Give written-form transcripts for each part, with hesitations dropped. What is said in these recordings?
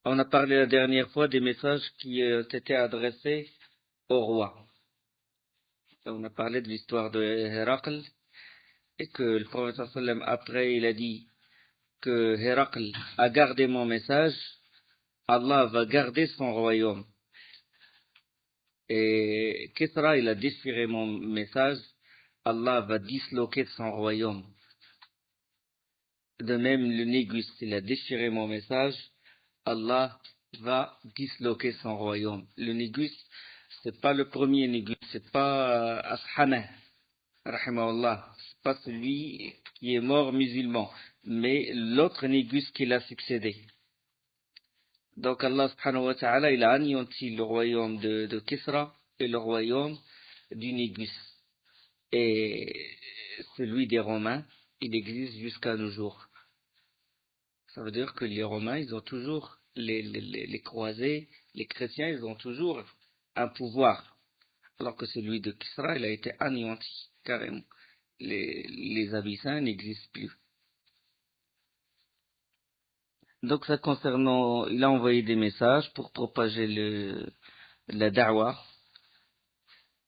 On a parlé la dernière fois des messages qui étaient adressés au roi. On a parlé de l'histoire de Héracl et que le prophète sallam après il a dit que Héracl a gardé mon message, Allah va garder son royaume. Et Kisra il a déchiré mon message, Allah va disloquer son royaume. De même le Négus il a déchiré mon message, Allah va disloquer son royaume. Le Négus, c'est pas le premier Négus, c'est pas Ashama, rahimahullah, c'est pas celui qui est mort musulman, mais l'autre Négus qui l'a succédé. Donc Allah subhanahu wa ta'ala, il a anéanti le royaume de Kisra et le royaume du Négus. Et celui des Romains, il existe jusqu'à nos jours. Ça veut dire que les Romains, ils ont toujours, les croisés, les chrétiens, ils ont toujours un pouvoir. Alors que celui de Kisra, il a été anéanti, carrément. Les Abyssins n'existent plus. Donc ça concernant, il a envoyé des messages pour propager la da'wah.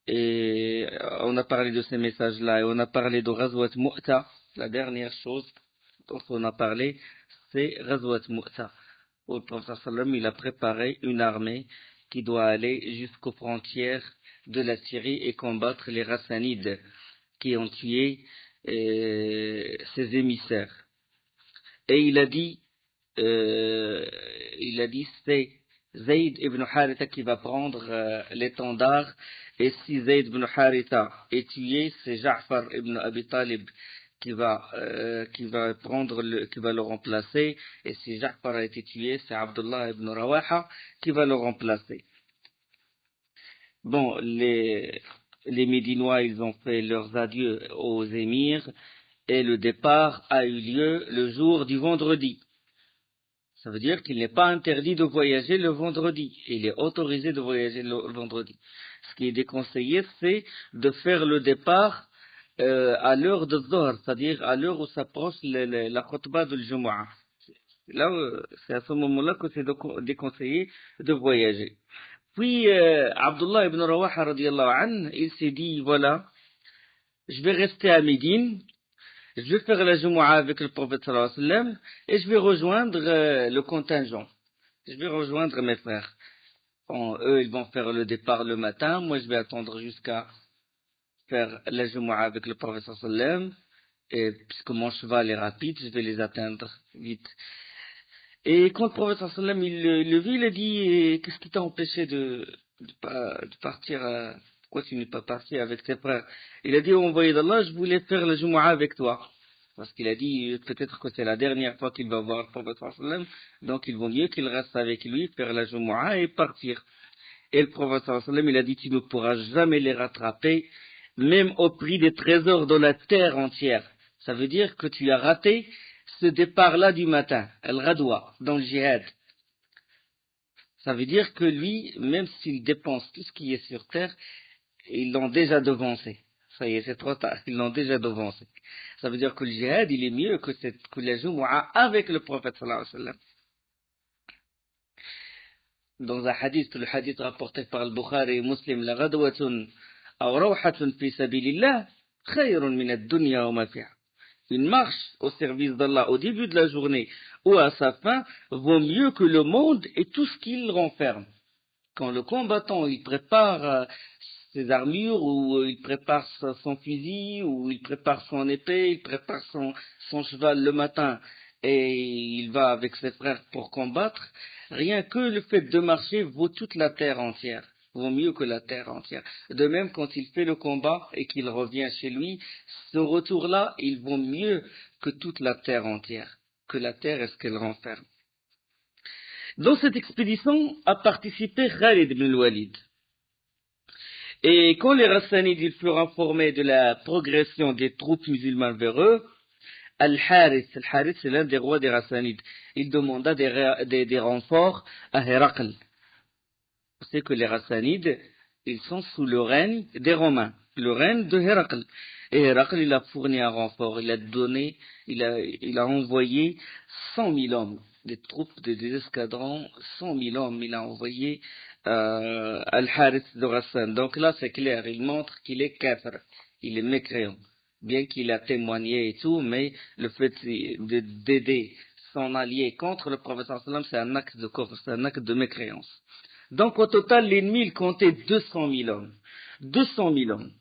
Et on a parlé de ces messages-là, et on a parlé de Ghazwat Mu'ta. La dernière chose dont on a parlé, c'est Ghazwat Mu'ta, où le prophète sallam il a préparé une armée qui doit aller jusqu'aux frontières de la Syrie et combattre les Rassanides qui ont tué ses émissaires. Et il a dit c'est Zayd ibn Haritha qui va prendre l'étendard, et si Zayd ibn Haritha est tué, c'est Ja'far ibn Abi Talib qui va le remplacer, et si Ja'far a été tué, c'est Abdullah ibn Rawaha qui va le remplacer. Bon, les Médinois, ils ont fait leurs adieux aux émirs, et le départ a eu lieu le jour du vendredi. Ça veut dire qu'il n'est pas interdit de voyager le vendredi. Il est autorisé de voyager le vendredi. Ce qui est déconseillé, c'est de faire le départ à l'heure de Zohr, c'est-à-dire à l'heure où s'approche la khutbah de Jumu'ah. Là, c'est à ce moment-là que c'est déconseillé de voyager. Puis, Abdullah ibn Rawaha, radiyallahu anhu, il s'est dit, voilà, je vais rester à Médine, je vais faire la Jumu'ah avec le prophète sallallahu alayhi wa sallam, et je vais rejoindre le contingent. Je vais rejoindre mes frères. Bon, eux, ils vont faire le départ le matin. Moi, je vais attendre jusqu'à faire la Jumu'ah avec le prophète sallallahu alayhi wa sallam. Et puisque mon cheval est rapide, je vais les atteindre vite. Et quand le prophète sallallahu alayhi wa sallam, il le vit, il a dit, qu'est-ce qui t'a empêché de partir pourquoi tu n'es pas parti avec tes frères? Il a dit, au envoyé d'Allah, je voulais faire la Jumu'ah avec toi. Parce qu'il a dit, peut-être que c'est la dernière fois qu'il va voir le prophète sallallahu alayhi wa sallam, donc il vaut mieux qu'il reste avec lui, faire la Jumu'ah et partir. Et le prophète sallallahu alayhi wa sallam, il a dit, tu ne pourras jamais les rattraper, même au prix des trésors de la terre entière. Ça veut dire que tu as raté ce départ-là du matin, al-Ghadwa, dans le djihad. Ça veut dire que lui, même s'il dépense tout ce qui est sur terre, ils l'ont déjà devancé. Ça y est, c'est trop tard, ils l'ont déjà devancé. Ça veut dire que le djihad, il est mieux que la Jumu'ah avec le prophète sallallahu alayhi wa sallam. Dans un hadith, le hadith rapporté par le Bukhari et Muslim, la ghadwatun aw rawhatun fi sabilillah khayrun min ad-dunya wa ma fiha. Une marche au service d'Allah au début de la journée ou à sa fin vaut mieux que le monde et tout ce qu'il renferme. Quand le combattant, il prépare ses armures, ou il prépare son fusil, ou il prépare son épée, il prépare son cheval le matin, et il va avec ses frères pour combattre, rien que le fait de marcher vaut toute la terre entière, vaut mieux que la terre entière. De même, quand il fait le combat et qu'il revient chez lui, ce retour-là, il vaut mieux que toute la terre entière, que la terre est ce qu'elle renferme. Dans cette expédition a participé Khalid ibn al-Walid. Et quand les Rassanides furent informés de la progression des troupes musulmanes vers eux, Al-Harith c'est l'un des rois des Rassanides, il demanda des renforts à Héracl. Vous savez que les Rassanides, ils sont sous le règne des Romains, le règne de Héracl. Et Héracl, il a fourni un renfort, il a envoyé 100 000 hommes. des troupes, des escadrons, 100 000 hommes, il a envoyé Al-Harith de Ghassan. Donc là, c'est clair, il montre qu'il est kafir, il est mécréant. Bien qu'il a témoigné et tout, mais le fait d'aider son allié contre le prophète sallallahu alayhi wa sallam, c'est un acte de kufr, c'est un acte de mécréance. Donc au total, l'ennemi, il comptait 200 000 hommes. 200 000 hommes.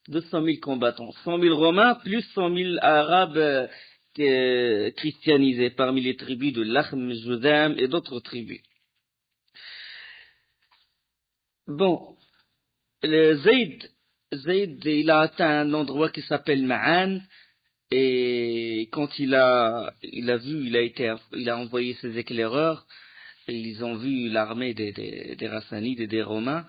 200 000 combattants. 100 000 Romains, plus 100 000 Arabes christianisés parmi les tribus de Lakhm, Judam et d'autres tribus. Bon, Zayd, il a atteint un endroit qui s'appelle Ma'an, et quand il a vu, il a envoyé ses éclaireurs, et ils ont vu l'armée des Hassanides et des Romains,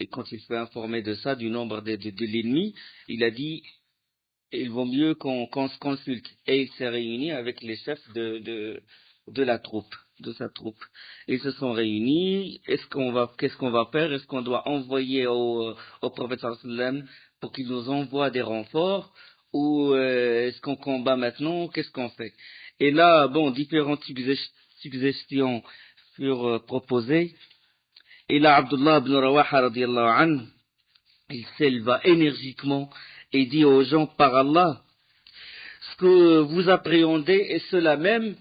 et quand il s'est informé de ça, du nombre de l'ennemi, il a dit, il vaut mieux qu'on se consulte. Et il s'est réuni avec les chefs de la troupe, de sa troupe. Ils se sont réunis. Qu'est-ce qu'on va faire? Est-ce qu'on doit envoyer au prophète sallallahu alayhi wa sallam pour qu'il nous envoie des renforts? Ou est-ce qu'on combat maintenant? Qu'est-ce qu'on fait? Et là, bon, différentes suggestions furent proposées. Et là, Abdullah ibn Rawaha radiyallahu anhu, il s'éleva énergiquement et dit aux gens, par Allah, ce que vous appréhendez est cela même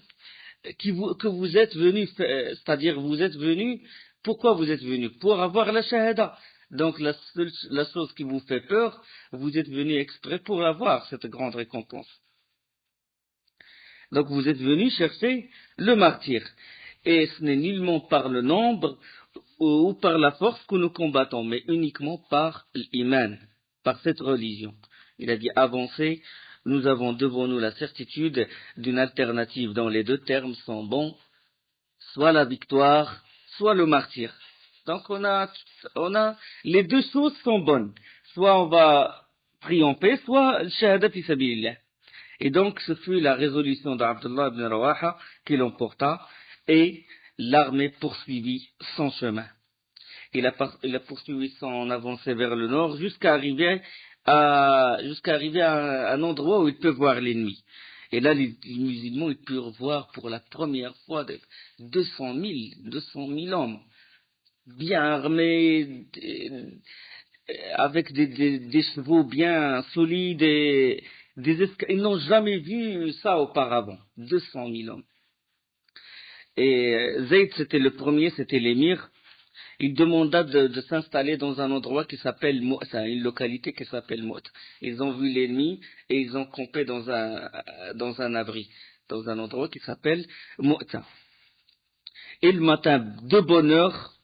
que vous êtes venus, c'est-à-dire vous êtes venus, pourquoi vous êtes venus? Pour avoir la shahada. Donc la chose qui vous fait peur, vous êtes venus exprès pour avoir cette grande récompense. Donc vous êtes venus chercher le martyr. Et ce n'est nullement par le nombre ou par la force que nous combattons, mais uniquement par l'iman, par cette religion. Il a dit, avancez, nous avons devant nous la certitude d'une alternative dont les deux termes sont bons, soit la victoire, soit le martyr. Donc on a les deux choses sont bonnes. Soit on va triompher, soit le shahada fi sabilillah. Et donc ce fut la résolution d'Abdullah ibn Rawaha qui l'emporta, et l'armée poursuivit son chemin. Il a poursuivi son avancée vers le nord jusqu'à arriver à un endroit où il peut voir l'ennemi. Et là, les musulmans, ils purent voir pour la première fois 200 000 hommes, bien armés, avec des chevaux bien solides, ils n'ont jamais vu ça auparavant, 200 000 hommes. Et Zayd, c'était le premier, c'était l'émir. Il demanda de s'installer dans un endroit qui s'appelle Mu'ta, une localité qui s'appelle Mu'ta. Ils ont vu l'ennemi et ils ont campé dans un abri, dans un endroit qui s'appelle Mu'ta. Et le matin, de bonne heure,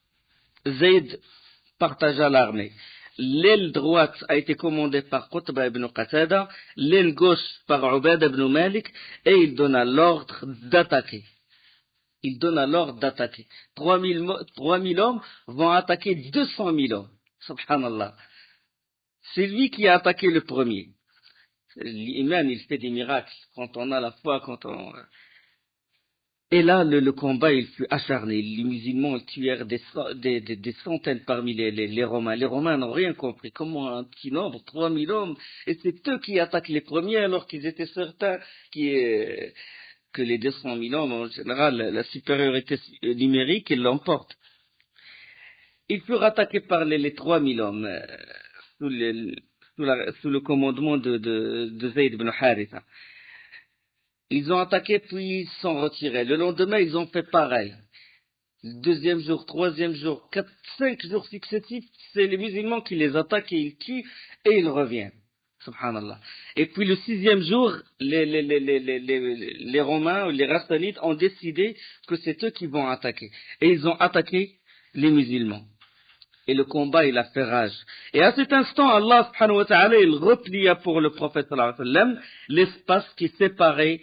Zayd partagea l'armée. L'aile droite a été commandée par Qutba ibn Qatada, l'aile gauche par Ubad ibn Malik, et il donna l'ordre d'attaquer. 3000 hommes vont attaquer 200 000 hommes. Subhanallah. C'est lui qui a attaqué le premier. L'imam, il fait des miracles quand on a la foi, Et là, le combat, il fut acharné. Les musulmans tuèrent des centaines parmi les Romains. Les Romains n'ont rien compris. Comment un petit nombre, 3000 hommes, et c'est eux qui attaquent les premiers alors qu'ils étaient certains que les 200 000 hommes, en général, la supériorité numérique, ils l'emportent. Ils furent attaqués par les 3000 hommes, sous le commandement de Zayd ibn Haritha. Ils ont attaqué puis ils sont retirés. Le lendemain, ils ont fait pareil. Le deuxième jour, troisième jour, 5 jours successifs, c'est les musulmans qui les attaquent et ils tuent et ils reviennent. Subhanallah. Et puis le 6e jour, les Romains ou les Rassanides ont décidé que c'est eux qui vont attaquer. Et ils ont attaqué les musulmans. Et le combat, il a fait rage. Et à cet instant, Allah subhanahu wa ta'ala, il replia pour le prophète sallallahu alayhi wa sallam l'espace qui séparait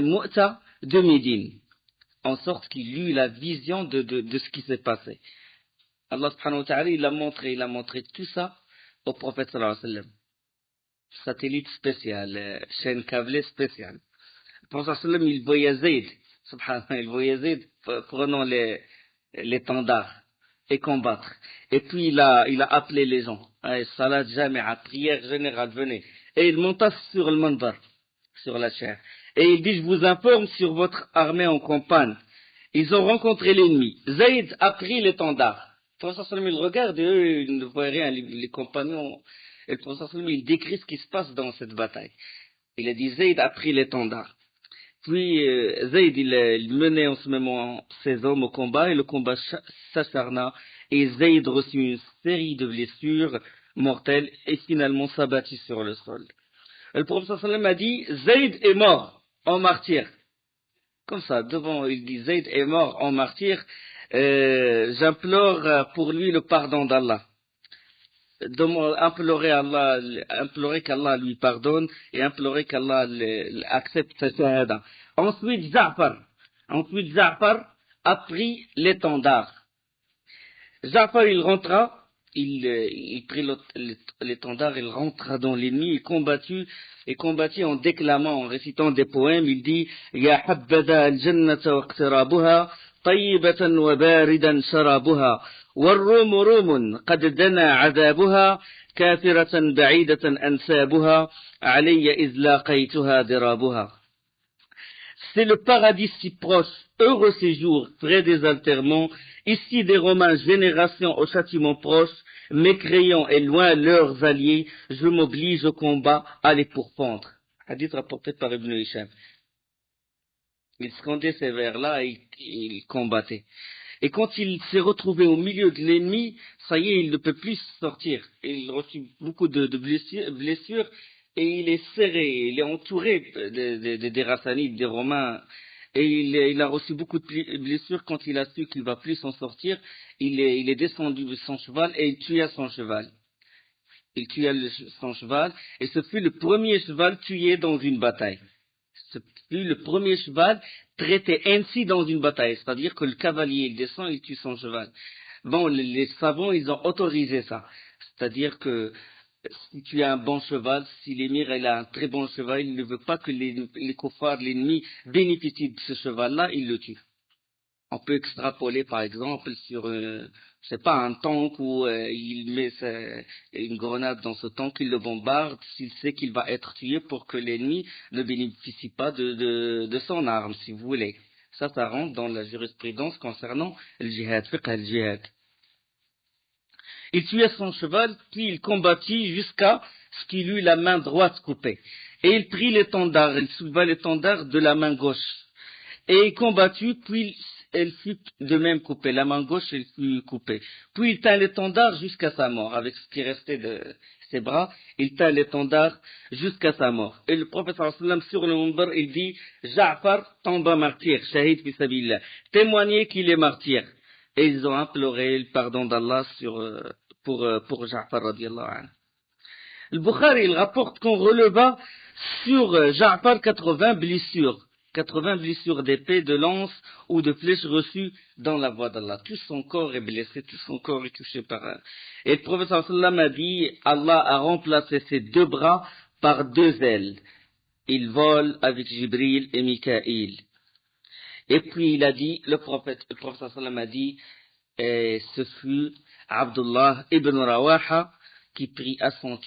Mu'ta de Médine. En sorte qu'il eut la vision de ce qui s'est passé. Allah subhanahu wa ta'ala, il a montré tout ça au prophète sallallahu alayhi wa sallam. Satellite spécial, chaîne câblée spéciale. Le prophète sallallahu alayhi wa sallam, il voyait Zayd. Subhanallah, il voyait Zayd prenant l'étendard et combattre. Et puis il a appelé les gens. Salat jami'a, prière générale, venez. Et il monta sur le mandar, sur la chair. Et il dit, je vous informe sur votre armée en campagne. Ils ont rencontré l'ennemi. Zayd a pris l'étendard. Le professeur Sallam, il regarde et eux, ils ne voient rien, les compagnons. Et le professeur Sallam, il décrit ce qui se passe dans cette bataille. Il a dit, Zayd a pris l'étendard. Puis Zayd, il menait en ce moment ses hommes au combat et le combat s'acharna et Zayd reçut une série de blessures mortelles et finalement s'abattit sur le sol. Le prophète sallam a dit, Zayd est mort en martyr. Comme ça, devant, il dit, Zayd est mort en martyr, j'implore pour lui le pardon d'Allah. Implorer qu'Allah lui pardonne et implorer qu'Allah accepte sa shahada. Ensuite, Ja'far a pris l'étendard. Ja'far, il rentra, il prit l'étendard, il rentra dans l'ennemi, il combattit en déclamant, en récitant des poèmes, il dit, Ya habbada al-jannata wa iqtirabuha, tayyibatan wa baridan sharabuha. والروم روم قد دنا عذابها كافرة بعيدة أنسابها علي إذ لاقيتها ضرابها. C'est le paradis si proche, heureux séjour, près des alterments, ici des Romains, génération au châtiment proche, mécréants et loin leurs alliés, je m'oblige au combat à les pourfendre. Hadith rapporté par Ibn Hisham. Il scandait ces vers-là et il combattait. Et quand il s'est retrouvé au milieu de l'ennemi, ça y est, il ne peut plus sortir. Il reçut beaucoup de blessures et il est serré, il est entouré des Rassanides, des Romains. Et il a reçu beaucoup de blessures quand il a su qu'il ne va plus s'en sortir. Il est descendu de son cheval et il tua son cheval. Il tua son cheval et ce fut le premier cheval tué dans une bataille. Ce fut le premier cheval traité ainsi dans une bataille, c'est-à-dire que le cavalier, il descend, il tue son cheval. Bon, les savants, ils ont autorisé ça. C'est-à-dire que si tu as un bon cheval, si l'émir il a un très bon cheval, il ne veut pas que les koufars, l'ennemi, bénéficient de ce cheval-là, il le tue. On peut extrapoler, par exemple, sur, c'est pas un tank où il met une grenade dans ce tank, il le bombarde, s'il sait qu'il va être tué pour que l'ennemi ne bénéficie pas de son arme, si vous voulez. Ça rentre dans la jurisprudence concernant le djihad, fiqh al-djihad. Il tuait son cheval, puis il combattit jusqu'à ce qu'il eut la main droite coupée. Et il prit l'étendard, il souleva l'étendard de la main gauche. Et il combattit, puis elle fut de même coupée, la main gauche elle fut coupée. Puis il tint l'étendard jusqu'à sa mort, avec ce qui restait de ses bras, il tint l'étendard jusqu'à sa mort. Et le prophète sallam sur le mimbar, il dit, Ja'far tomba martyr, shahid fi sabilillah, témoignez qu'il est martyr. Et ils ont imploré le pardon d'Allah pour Ja'far radiallahu anhu. Le Bukhari, il rapporte qu'on releva sur Ja'far 80 blessures d'épée, de lance ou de flèches reçues dans la voie d'Allah. Tout son corps est blessé, tout son corps est touché par un. Et le prophète sallam a dit, Allah a remplacé ses deux bras par deux ailes. Il vole avec Jibril et Mikaïl. Et puis il a dit, le prophète sallam a dit, et ce fut Abdullah ibn Rawaha qui prit à son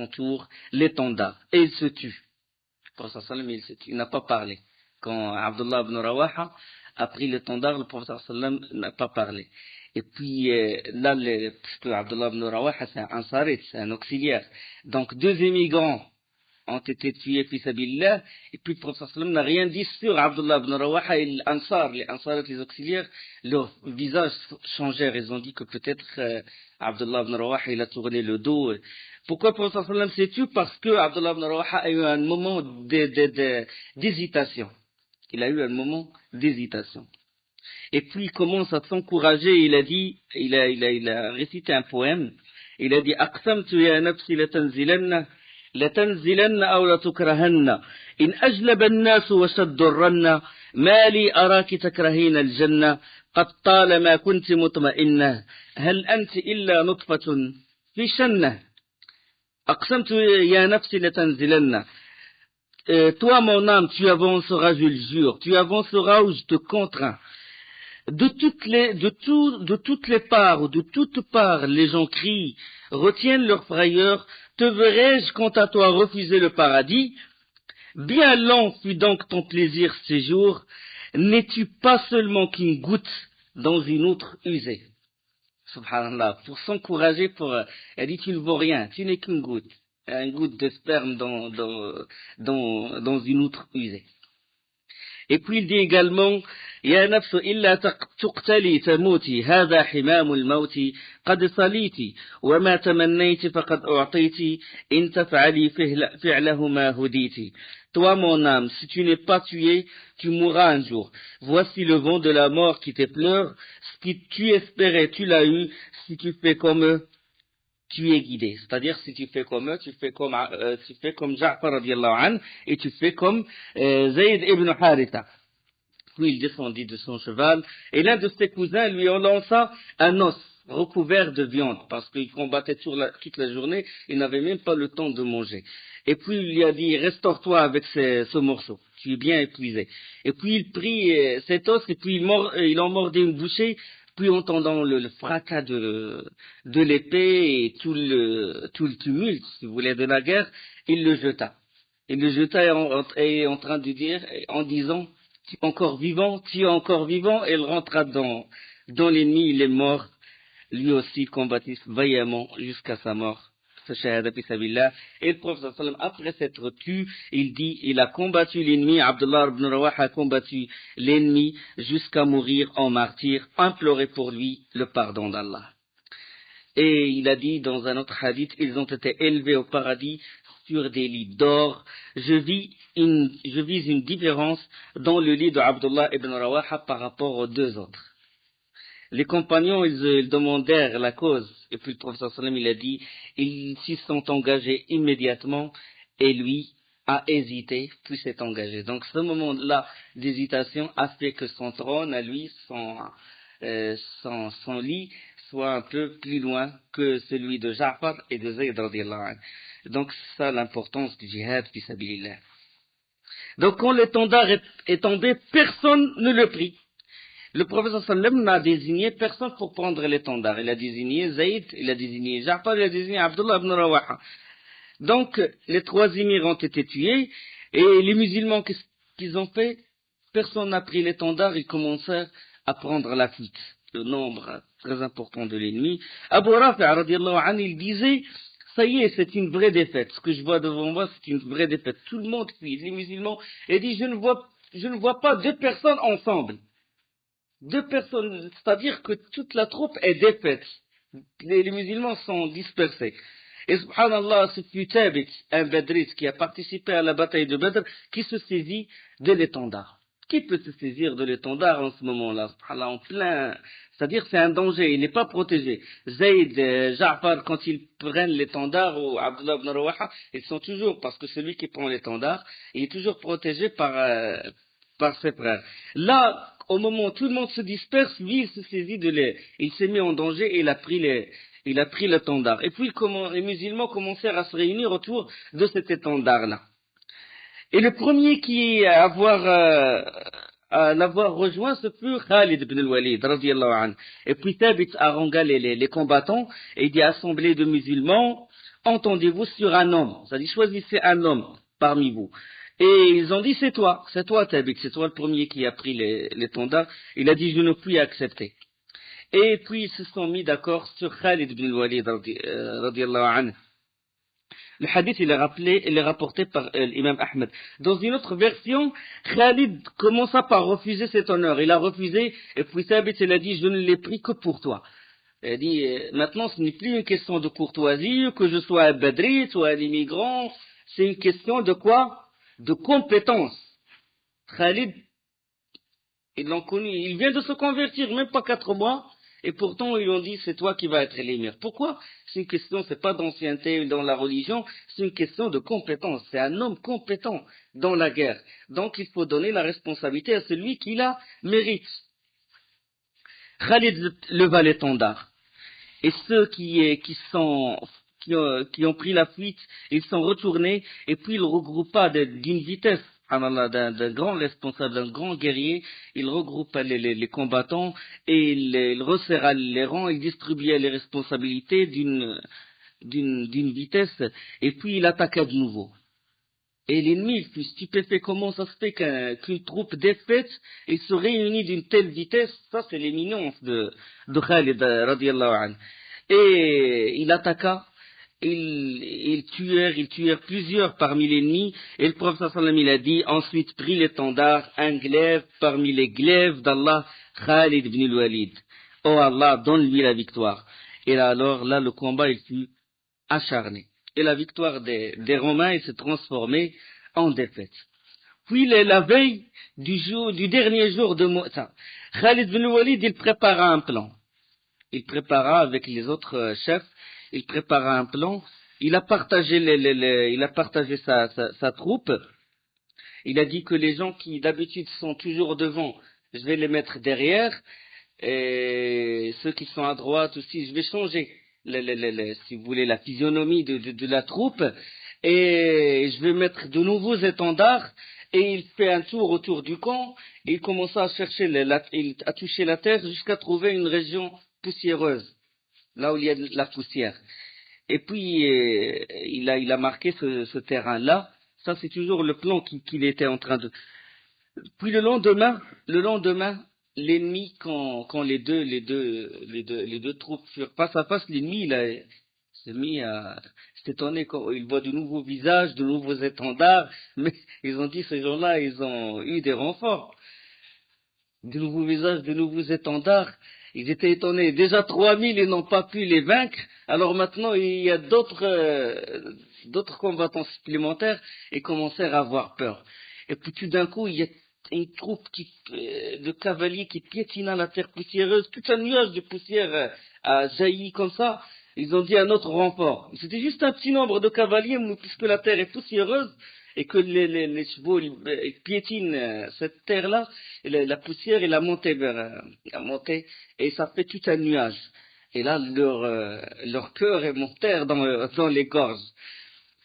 tour l'étendard. Et il se tue. Le prophète sallam, il n'a pas parlé. Quand Abdullah ibn Rawaha a pris l'étendard, le prophète sallam n'a pas parlé. Et puis là, puisque Abdullah ibn Rawaha c'est un ansarit, c'est un auxiliaire. Donc deux émigrants ont été tués fi sabilillah, et puis le prophète sallam n'a rien dit sur Abdullah ibn Rawaha et les ansar, les auxiliaires, leurs visages changèrent, ils ont dit que peut-être Abdullah ibn Rawaha il a tourné le dos. Pourquoi le prophète sallam s'est tué? Parce que Abdullah ibn Rawaha a eu un moment d'hésitation. Il a eu un moment d'hésitation. Et puis il commence à s'encourager, il a dit, il a récité un poème, il a dit, Aqsamtu ya nafsi لتنزلن أو لتكرهن إن أجلب الناس وشد الرن ما لي أراك تكرهين الجنة قد طالما كنت مطمئنة هل أنت إلا نطفة في شنة أقسمت يا نفسي لتنزلن. Toi mon âme tu avanceras, je le jure, tu avanceras où je te contrains. De toutes les parts ou de toutes parts les gens crient, retiennent leur frayeur. Te verrai-je quant à toi refuser le paradis? Bien long fut donc ton plaisir ces jours, n'es-tu pas seulement qu'une goutte dans une outre usée? Subhanallah, pour s'encourager, elle dit tu ne vaux rien, tu n'es qu'une goutte, une goutte de sperme dans une outre usée. Et puis il dit également, يا نفس إلا تقتلي تموتي هذا حمام الموت قد صليتي وما تمنيت فقد أعطيتي إن تفعلي فعلهما هديتي. Toi mon âme, si tu n'es pas tué, tu mourras un jour. Voici le vent de la mort qui t'effleure. Ce que tu espérais, tu l'as eu. Si tu fais comme eux, tu es guidé. C'est-à-dire, si tu fais comme eux, tu fais comme Ja'far radiallahu anhu, et tu fais comme Zayd ibn Haritha. Puis il descendit de son cheval, et l'un de ses cousins lui en lança un os recouvert de viande, parce qu'il combattait toute la journée, il n'avait même pas le temps de manger. Et puis il lui a dit, restaure-toi avec ce morceau, tu es bien épuisé. Et puis il prit cet os, et puis il en mordait une bouchée, puis entendant le fracas de l'épée et tout le tumulte, si vous voulez, de la guerre, il le jeta. Il le jeta et en train de dire, en disant, tu es encore vivant, et il rentra dans l'ennemi, il est mort, lui aussi combattit vaillamment jusqu'à sa mort. Et le prophète sallam, après s'être tué, il dit, il a combattu l'ennemi, Abdullah ibn Rawaha a combattu l'ennemi jusqu'à mourir en martyr, implorer pour lui le pardon d'Allah. Et il a dit dans un autre hadith, ils ont été élevés au paradis sur des lits d'or. Je vise une différence dans le lit de Abdullah ibn Rawaha par rapport aux deux autres. Les compagnons, ils demandèrent la cause, et puis le prophète sallam, il a dit, ils s'y sont engagés immédiatement, et lui a hésité, puis s'est engagé. Donc ce moment-là d'hésitation a fait que son trône, à lui, son lit, soit un peu plus loin que celui de Ja'far et de Zayd radiallahu anhu. Donc c'est ça l'importance du djihad fi sabilillah. Donc quand l'étendard est tombé, personne ne le prit. Le prophète sallam n'a désigné personne pour prendre l'étendard. Il a désigné Zayd, il a désigné Ja'far, il a désigné Abdullah ibn Rawaha. Donc les trois émirs ont été tués, et les musulmans, qu'est-ce qu'ils ont fait? Personne n'a pris l'étendard, ils commencèrent à prendre la fuite. Le nombre très important de l'ennemi. Abu Rafi' radiallahu anhu, il disait, ça y est, c'est une vraie défaite. Ce que je vois devant moi, c'est une vraie défaite. Tout le monde fuit, les musulmans, et dit, je ne vois pas deux personnes ensemble. Deux personnes, c'est-à-dire que toute la troupe est défaite. Les musulmans sont dispersés. Et subhanallah, ce fut Thabit, un badrite qui a participé à la bataille de Badr, qui se saisit de l'étendard. Qui peut se saisir de l'étendard en ce moment-là, subhanallah, en plein, c'est-à-dire c'est un danger, il n'est pas protégé. Zayd, Ja'far, quand ils prennent l'étendard, ou Abdullah ibn Rawaha, ils sont toujours, parce que celui qui prend l'étendard, il est toujours protégé par ses frères. Là, au moment où tout le monde se disperse, lui, il se saisit il s'est mis en danger et il a pris l'étendard. Et puis, les musulmans commencèrent à se réunir autour de cet étendard-là. Et le premier à l'avoir rejoint, ce fut Khalid ibn al-Walid, radiallahu anhu. Et puis Thabit harangua les combattants, et il dit, assemblée de musulmans, entendez-vous sur un homme. C'est-à-dire, choisissez un homme parmi vous. Et ils ont dit, c'est toi Thabit, c'est toi le premier qui a pris l'étendard. Il a dit, je ne puis accepter. Et puis ils se sont mis d'accord sur Khalid ibn al-Walid, radiallahu anhu. Le hadith, il est rapporté par l'imam Ahmed. Dans une autre version, Khalid commença par refuser cet honneur. Il a refusé, et puis Thabit, il a dit, je ne l'ai pris que pour toi. Il a dit, maintenant, ce n'est plus une question de courtoisie, que je sois un badri, soit un immigrant. C'est une question de quoi? De compétence. Khalid, ils l'ont connu, il vient de se convertir, même pas 4 mois. Et pourtant, ils ont dit, c'est toi qui vas être l'émir. Pourquoi? C'est une question, c'est pas d'ancienneté dans la religion, c'est une question de compétence. C'est un homme compétent dans la guerre. Donc, il faut donner la responsabilité à celui qui la mérite. Khalid leva l'étendard. Et ceux qui ont pris la fuite, ils sont retournés, et puis il regroupa d'une vitesse, d'un grand responsable, d'un grand guerrier, il regroupa les combattants, et il resserra les rangs, il distribua les responsabilités d'une vitesse, et puis il attaqua de nouveau. Et l'ennemi, il fut stupéfait. Comment ça se fait qu'une troupe défaite, il se réunit d'une telle vitesse? Ça, c'est l'éminence de Khalid, radiallahu anhu. Et il attaqua, ils tuèrent plusieurs parmi l'ennemi, et le prophète sallallahu alayhi wa sallam, il a dit, ensuite prit l'étendard, un glaive parmi les glaives d'Allah, Khalid ibn al-Walid. Oh Allah, donne-lui la victoire. Et là, alors, là, le combat, il fut acharné. Et la victoire des Romains, il s'est transformée en défaite. Puis, la veille du dernier jour de Mou'ta, Khalid ibn al-Walid, il prépara un plan. Il prépara avec les autres chefs, il prépara un plan, il a partagé sa troupe, il a dit que les gens qui d'habitude sont toujours devant, je vais les mettre derrière, et ceux qui sont à droite aussi, je vais changer, si vous voulez, la physionomie de la troupe, et je vais mettre de nouveaux étendards, et il fait un tour autour du camp, et il commença à chercher, à toucher la terre jusqu'à trouver une région poussiéreuse, là où il y a de la poussière. Et puis, il a marqué ce terrain-là. Ça, c'est toujours le plan qu'il était en train de... Puis le lendemain, l'ennemi, quand les deux troupes furent face à face, l'ennemi, il s'est mis à s'étonner quand il voit de nouveaux visages, de nouveaux étendards, mais ils ont dit, ces gens-là, ils ont eu des renforts. De nouveaux visages, de nouveaux étendards. Ils étaient étonnés. Déjà 3000, ils n'ont pas pu les vaincre. Alors maintenant, il y a d'autres combattants supplémentaires et commencèrent à avoir peur. Et puis tout d'un coup, il y a une troupe de cavaliers qui piétina la terre poussiéreuse. Tout un nuage de poussière a jailli comme ça. Ils ont dit un autre renfort. C'était juste un petit nombre de cavaliers, mais puisque la terre est poussiéreuse, et que les chevaux ils piétinent cette terre-là, la poussière, elle a monté, et ça fait tout un nuage. Et là, leur cœur est monté dans les gorges.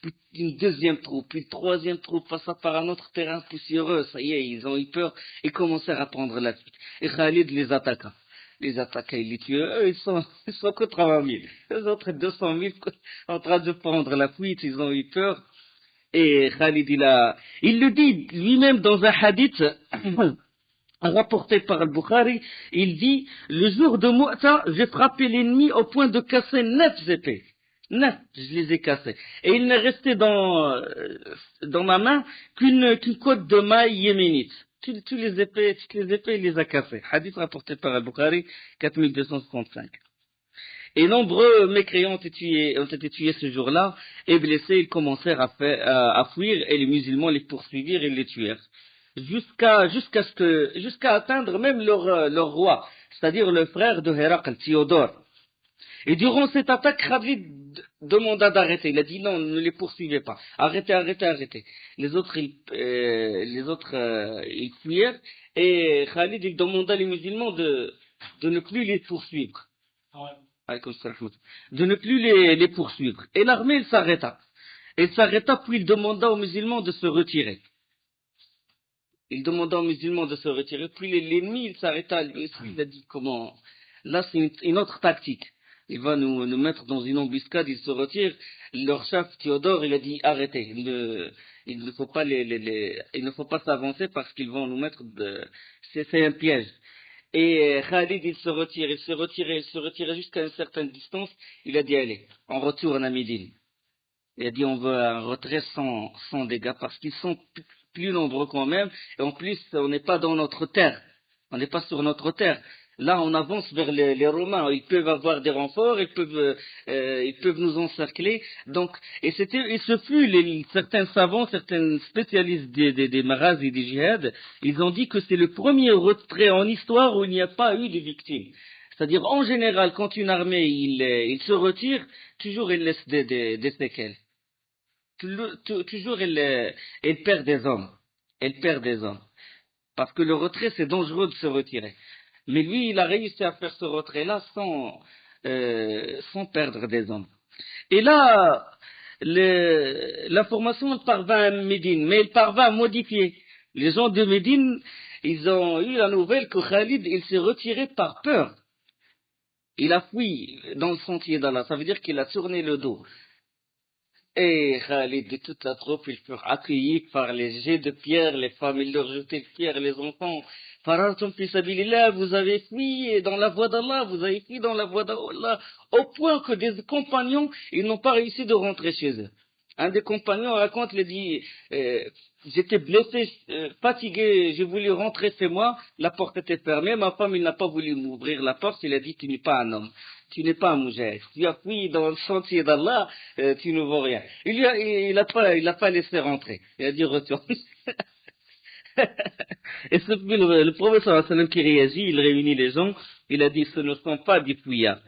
Puis une deuxième troupe, puis une troisième troupe passa par un autre terrain poussiéreux. Ça y est, ils ont eu peur et commencèrent à prendre la fuite. Et Khalid les attaqua. Il les tue. Eux, ils sont que 30 000. Les autres 200 000 en train de prendre la fuite, ils ont eu peur. Et Khalid, il le dit lui-même dans un hadith rapporté par Al-Bukhari, il dit, le jour de Mu'ta, j'ai frappé l'ennemi au point de casser 9 épées. 9, je les ai cassées. Et il n'est resté dans ma main qu'une côte de maille yéménite. Toutes les épées, il les a cassées. Hadith rapporté par Al-Bukhari, 4265. Et nombreux mécréants ont été tués ce jour-là, et blessés, ils commencèrent à fuir, et les musulmans les poursuivirent et les tuèrent. Jusqu'à atteindre même leur roi, c'est-à-dire le frère de Héracl, Théodore. Et durant cette attaque, Khalid demanda d'arrêter. Il a dit non, ne les poursuivez pas. Arrêtez. Les autres, ils fuyèrent, et Khalid, il demanda les musulmans de ne plus les poursuivre. De ne plus les poursuivre. Et l'armée, elle s'arrêta. Puis il demanda aux musulmans de se retirer. Puis l'ennemi, il s'arrêta. Lui aussi, il a dit comment. Là, c'est une autre tactique. Il va nous mettre dans une embuscade, il se retire. Leur chef, Théodore, il a dit arrêtez. Il ne faut pas il ne faut pas s'avancer parce qu'ils vont nous mettre c'est un piège. Et Khalid, il se retirait jusqu'à une certaine distance. Il a dit, allez, on retourne à Médine. Il a dit, on veut un retrait sans dégâts, parce qu'ils sont plus nombreux quand même. Et en plus, on n'est pas dans notre terre. On n'est pas sur notre terre. Là, on avance vers les Romains. Ils peuvent avoir des renforts, ils peuvent nous encercler. Donc, et ce fut certains savants, certains spécialistes des maras et des djihad, ils ont dit que c'est le premier retrait en histoire où il n'y a pas eu de victimes. C'est-à-dire, en général, quand une armée, il se retire, toujours il laisse des séquelles. Toujours elle perd des hommes. Elle perd des hommes. Parce que le retrait, c'est dangereux de se retirer. Mais lui, il a réussi à faire ce retrait-là sans perdre des hommes. Et là, l'information parvint à Médine, mais elle parvint à modifier. Les gens de Médine, ils ont eu la nouvelle que Khalid, il s'est retiré par peur. Il a fui dans le sentier d'Allah, ça veut dire qu'il a tourné le dos. Et Khalid et toute la troupe, ils furent accueillis par les jets de pierre, les femmes, ils leur jetaient de pierre, les enfants. Farartum fi sabilillah, vous avez fui dans la voie d'Allah, vous avez fui dans la voie d'Allah, au point que des compagnons, ils n'ont pas réussi de rentrer chez eux. Un des compagnons raconte, il dit, j'étais blessé, fatigué, j'ai voulu rentrer chez moi, la porte était fermée, ma femme, il n'a pas voulu m'ouvrir la porte, il a dit, tu n'es pas un homme, tu n'es pas un moujahid, tu as fui dans le sentier d'Allah, tu ne vaux rien. Il a pas laissé rentrer, il a dit, retourne. Et ce fut le prophète sallallahu alayhi wa sallam qui réagit, il réunit les gens, il a dit, ce ne sont pas des fouillards.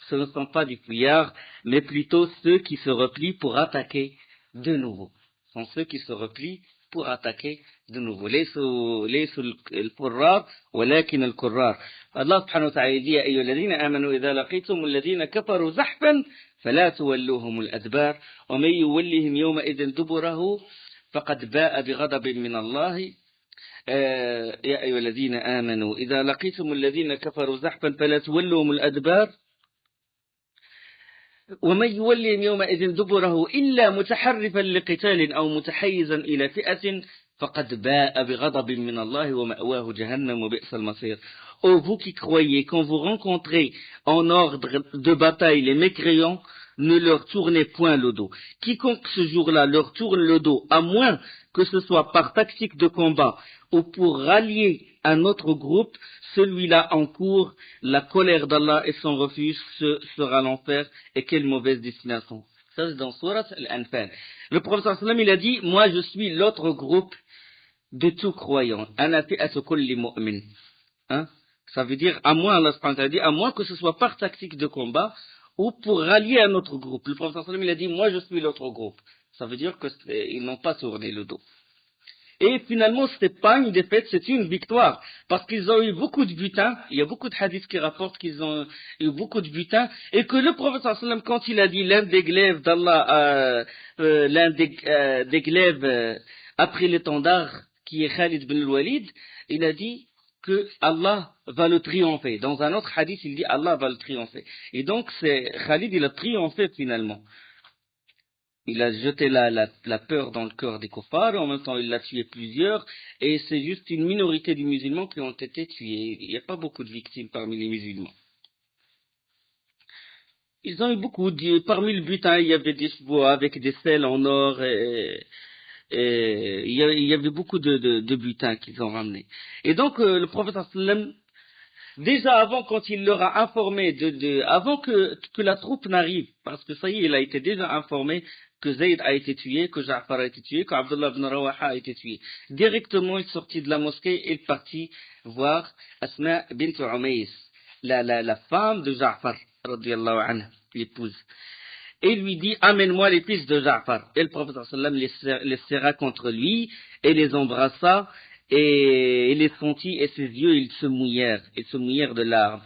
Ce ne sont pas des fouillards, mais plutôt ceux qui se replient pour attaquer de nouveau. Ce sont ceux qui se replient pour attaquer de nouveau. ليسوا الفرار ولكن الكرار. الله سبحانه وتعالى dit يا أيها الذين آمنوا إذا لقيتم الذين كفروا زحفا فلا تولوهم الأدبار ومن يولهم يومئذ دبره فقد باء بغضب من الله يا أيها الذين آمنوا إذا لقيتم الذين كفروا زحفا فلا تولوهم الأدبار ومن يولهم يومئذ دبره إلا متحرفا لقتال أو متحيزا إلى فئة فقد باء بغضب من الله ومأواه جهنم وبئس المصير. Ô vous qui croyez, quand vous rencontrez en ordre de bataille les mécréants, ne leur tournez point le dos. Quiconque ce jour-là leur tourne le dos, à moins que ce soit par tactique de combat ou pour rallier un autre groupe, celui-là encourt la colère d'Allah et son refuge sera l'enfer, et quelle mauvaise destination. Ça c'est dans Surat Al-Anfal. Le prophète sallallahu alayhi wa sallam, il a dit, moi je suis l'autre groupe de tout croyant. Ana fi'atu kulli mu'min. Hein? Ça veut dire, à moins, Allah subhanahu wa ta'ala dit, à moins que ce soit par tactique de combat ou pour rallier un autre groupe. Le prophète sallallahu alayhi wa sallam, il a dit, moi je suis l'autre groupe. Ça veut dire qu'ils n'ont pas tourné le dos. Et finalement, ce n'est pas une défaite, c'est une victoire. Parce qu'ils ont eu beaucoup de butin. Il y a beaucoup de hadiths qui rapportent qu'ils ont eu beaucoup de butin. Et que le prophète sallallahu alayhi wa sallam, quand il a dit l'un des glaives d'Allah, l'un des glaives après l'étendard, qui est Khalid bin al-Walid, il a dit que Allah va le triompher. Dans un autre hadith, il dit Allah va le triompher. Et donc, Khalid, il a triomphé finalement. Il a jeté la peur dans le cœur des kuffars, et en même temps il a tué plusieurs, et c'est juste une minorité des musulmans qui ont été tués. Il n'y a pas beaucoup de victimes parmi les musulmans. Ils ont eu beaucoup parmi le butin, il y avait des chevaux avec des selles en or, et il y avait beaucoup de butin qu'ils ont ramené. Et donc le prophète sallam, déjà avant, quand il leur a informé avant que la troupe n'arrive, parce que ça y est, il a été déjà informé que Zayd a été tué, que Ja'far a été tué, que Abdullah ibn Rawaha a été tué. Directement, il sortit de la mosquée et il partit voir Asma bint Umays, la femme de Ja'far, radiyallahu anha, l'épouse. Et il lui dit, amène-moi les fils de Ja'far. Et le prophète sallam les serra contre lui et les embrassa, et il les sentit, et ses yeux, ils se mouillèrent de larmes.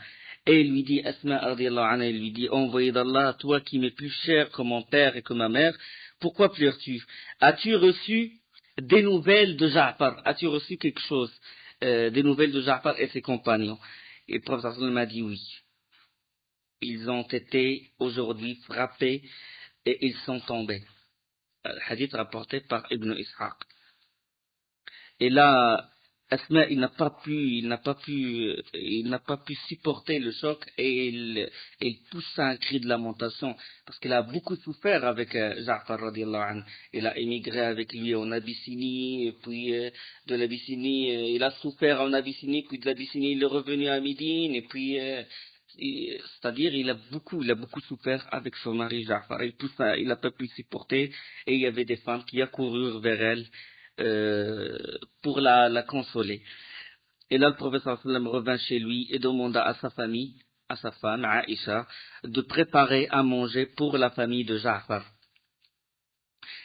Et il lui dit, Asma radiyallahu anha, il lui dit, envoyé d'Allah, toi qui m'es plus cher que mon père et que ma mère, pourquoi pleures-tu? As-tu reçu des nouvelles de Ja'far? As-tu reçu quelque chose, des nouvelles de Ja'far et ses compagnons? Et le prophète sallam a dit oui. Ils ont été aujourd'hui frappés et ils sont tombés. Hadith rapporté par Ibn Ishaq. Et là, Asma, il n'a pas pu supporter le choc, et il poussa un cri de lamentation, parce qu'il a beaucoup souffert avec Ja'far radiyallahu anhu. Il a émigré avec lui en Abyssinie, et puis de l'Abyssinie, il a souffert en Abyssinie, puis de l'Abyssinie, il est revenu à Médine, et puis, c'est-à-dire, il a beaucoup souffert avec son mari Ja'far. Il n'a pas pu supporter, et il y avait des femmes qui accoururent vers elle, pour la consoler. Et là, le professeur sallam revint chez lui et demanda à sa famille, à sa femme, Aïcha, de préparer à manger pour la famille de Ja'far.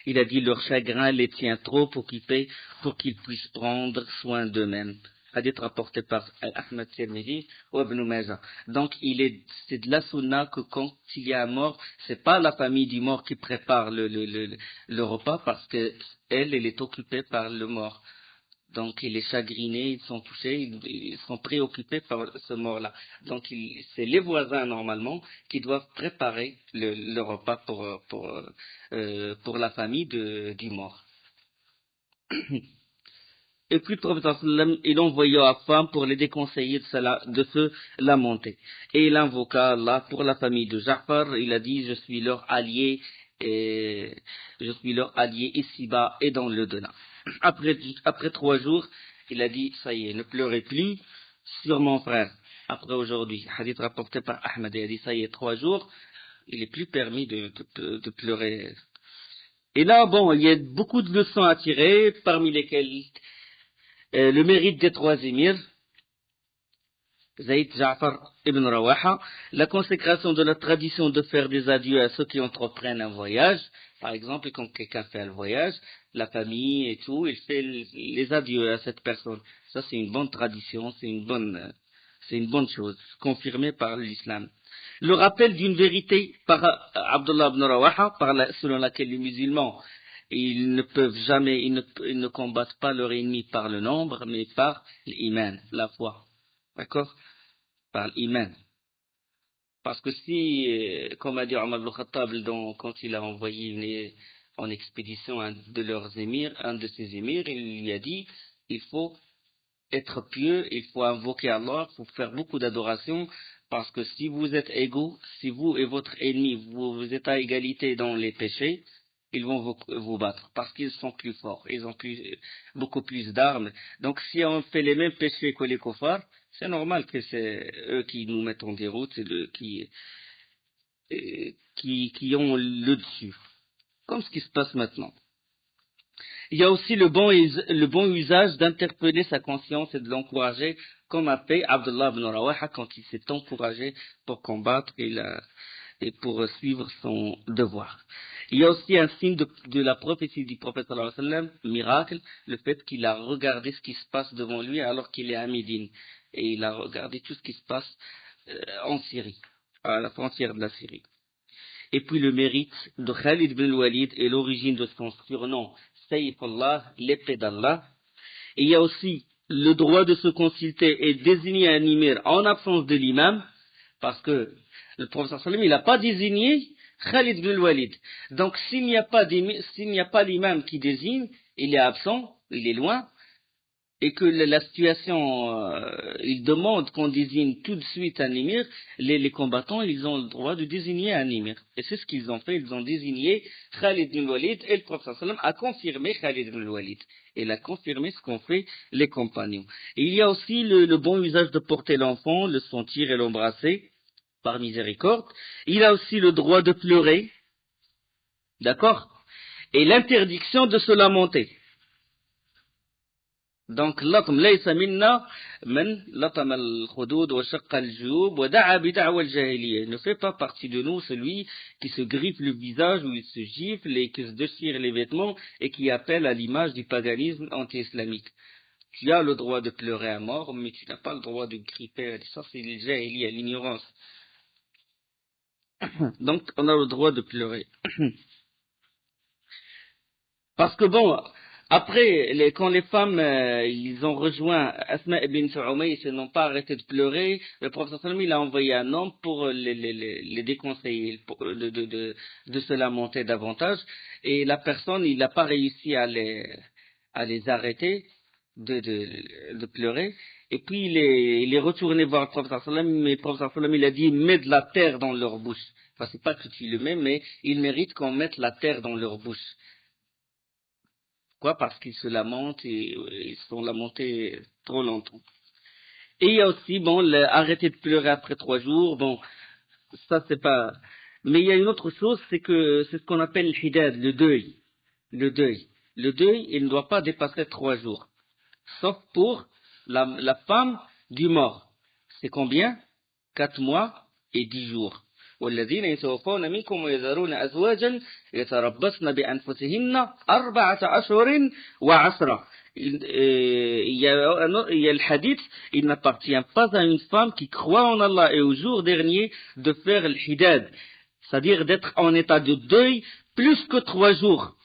Il a dit, leur chagrin les tient trop occupés pour qu'ils puissent prendre soin d'eux-mêmes. Hadith rapporté par Ahmed Tirmidhi ou Ibn Majah. Donc, c'est de la sunna que quand il y a un mort, c'est pas la famille du mort qui prépare le repas, parce que elle est occupée par le mort. Donc il est chagriné, ils sont touchés, ils sont préoccupés par ce mort-là. Donc c'est les voisins normalement qui doivent préparer le repas pour la famille du mort. Et puis le prophète sallam, il envoya à femme pour les déconseiller de se lamenter. Et il invoqua Allah pour la famille de Ja'far. Il a dit, je suis leur allié ici-bas et dans le delà. Après 3 jours, il a dit, ça y est, ne pleurez plus sur mon frère. Après aujourd'hui, hadith rapporté par Ahmed, il a dit, ça y est, 3 jours, il n'est plus permis de pleurer. Et là, bon, il y a beaucoup de leçons à tirer, parmi lesquelles le mérite des 3 émirs, Zayd, Ja'far, Ibn Rawaha, la consécration de la tradition de faire des adieux à ceux qui entreprennent un voyage. Par exemple, quand quelqu'un fait un voyage, la famille et tout, il fait les adieux à cette personne. Ça, c'est une bonne tradition, c'est une bonne chose, confirmée par l'islam. Le rappel d'une vérité par Abdullah ibn Rawaha, selon laquelle les musulmans, ils ne combattent pas leur ennemi par le nombre, mais par l'iman, la foi. D'accord? Par l'iman. Parce que si, comme a dit Omar al-Khattab, quand il a envoyé en expédition un de ses émirs, il lui a dit, il faut être pieux, il faut invoquer Allah, il faut faire beaucoup d'adoration, parce que si vous êtes égaux, si vous et votre ennemi, vous êtes à égalité dans les péchés, ils vont vous battre, parce qu'ils sont plus forts, ils ont beaucoup plus d'armes. Donc si on fait les mêmes péchés que les kuffars, c'est normal que c'est eux qui nous mettent en déroute, c'est eux qui ont le dessus. Comme ce qui se passe maintenant. Il y a aussi le bon usage d'interpeller sa conscience et de l'encourager, comme a fait Abdullah ibn Rawaha quand il s'est encouragé pour combattre et pour suivre son devoir. Il y a aussi un signe de la prophétie du prophète sallallahu alayhi wa sallam, miracle, le fait qu'il a regardé ce qui se passe devant lui alors qu'il est à Médine. Et il a regardé tout ce qui se passe en Syrie, à la frontière de la Syrie. Et puis le mérite de Khalid ibn al-Walid et l'origine de son surnom, Sayfullah, l'épée d'Allah. Et il y a aussi le droit de se consulter et désigner un émir en absence de l'imam, parce que le prophète sallam, il n'a pas désigné Khalid ibn al-Walid. Donc s'il n'y a pas l'imam qui désigne, il est absent, il est loin, et que la situation, il demande qu'on désigne tout de suite un émir, les combattants, ils ont le droit de désigner un émir. Et c'est ce qu'ils ont fait, ils ont désigné Khalid ibn al-Walid, et le prophète sallam a confirmé Khalid ibn al-Walid. Il a confirmé ce qu'ont fait les compagnons. Et il y a aussi le bon usage de porter l'enfant, le sentir et l'embrasser, par miséricorde. Il a aussi le droit de pleurer, d'accord? Et l'interdiction de se lamenter. Donc, latm laysa minna man latam al-khudud wa shaqqa al-juyub wa da'a bi da'wa al-jahiliyyah. Ne fait pas partie de nous celui qui se griffe le visage ou il se gifle et qui se déchire les vêtements et qui appelle à l'image du paganisme anti-islamique. Tu as le droit de pleurer à mort, mais tu n'as pas le droit de griffer. Ça, c'est le jahiliyyah, l'ignorance. Donc, on a le droit de pleurer. Parce que bon, après, quand les femmes, ils ont rejoint Asma ibn Umayy, ils n'ont pas arrêté de pleurer, le prophète sallam, il a envoyé un homme pour les déconseiller, de se lamenter davantage, et la personne, il n'a pas réussi à les arrêter de pleurer, et puis il est retourné voir le prophète sallam, mais le prophète sallam, il a dit, mets de la terre dans leur bouche. Enfin, c'est pas que tu le mets, mais il mérite qu'on mette la terre dans leur bouche. Pourquoi? Parce qu'ils se lamentent et ils se sont lamentés trop longtemps. Et il y a aussi, bon, arrêter de pleurer après 3 jours, bon, ça c'est pas... Mais il y a une autre chose, c'est ce qu'on appelle le hidad, le deuil. Le deuil. Le deuil, il ne doit pas dépasser 3 jours. Sauf pour la femme du mort. C'est combien? 4 mois et 10 jours. والذين يتوفون منكم ويذرون أزواجا يتربصن بأنفسهن 4 أشهر وعشرة. Il y a le hadith, il n'appartient pas à une femme qui croit en Allah et au jour dernier de faire le hidad, c'est-à-dire d'être en état de deuil plus que 3 jours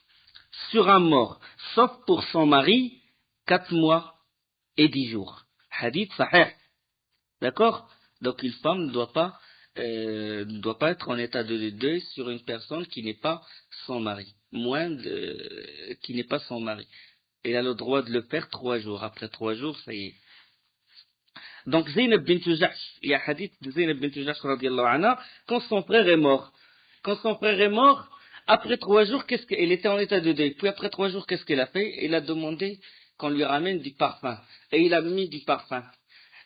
sur un mort, sauf pour son mari 4 mois et 10 jours. Hadith sahih. D'accord? Donc une femme ne doit pas être en état de deuil sur une personne qui n'est pas son mari. Qui n'est pas son mari. Elle a le droit de le faire 3 jours. Après 3 jours, ça y est. Donc Zaynab bint Jahsh, il y a un hadith de Zaynab bint Jahsh radiallahu anha, quand son frère est mort. Quand son frère est mort, après 3 jours, elle était en état de deuil. Puis après 3 jours, qu'est-ce qu'elle a fait? Elle a demandé qu'on lui ramène du parfum. Et il a mis du parfum.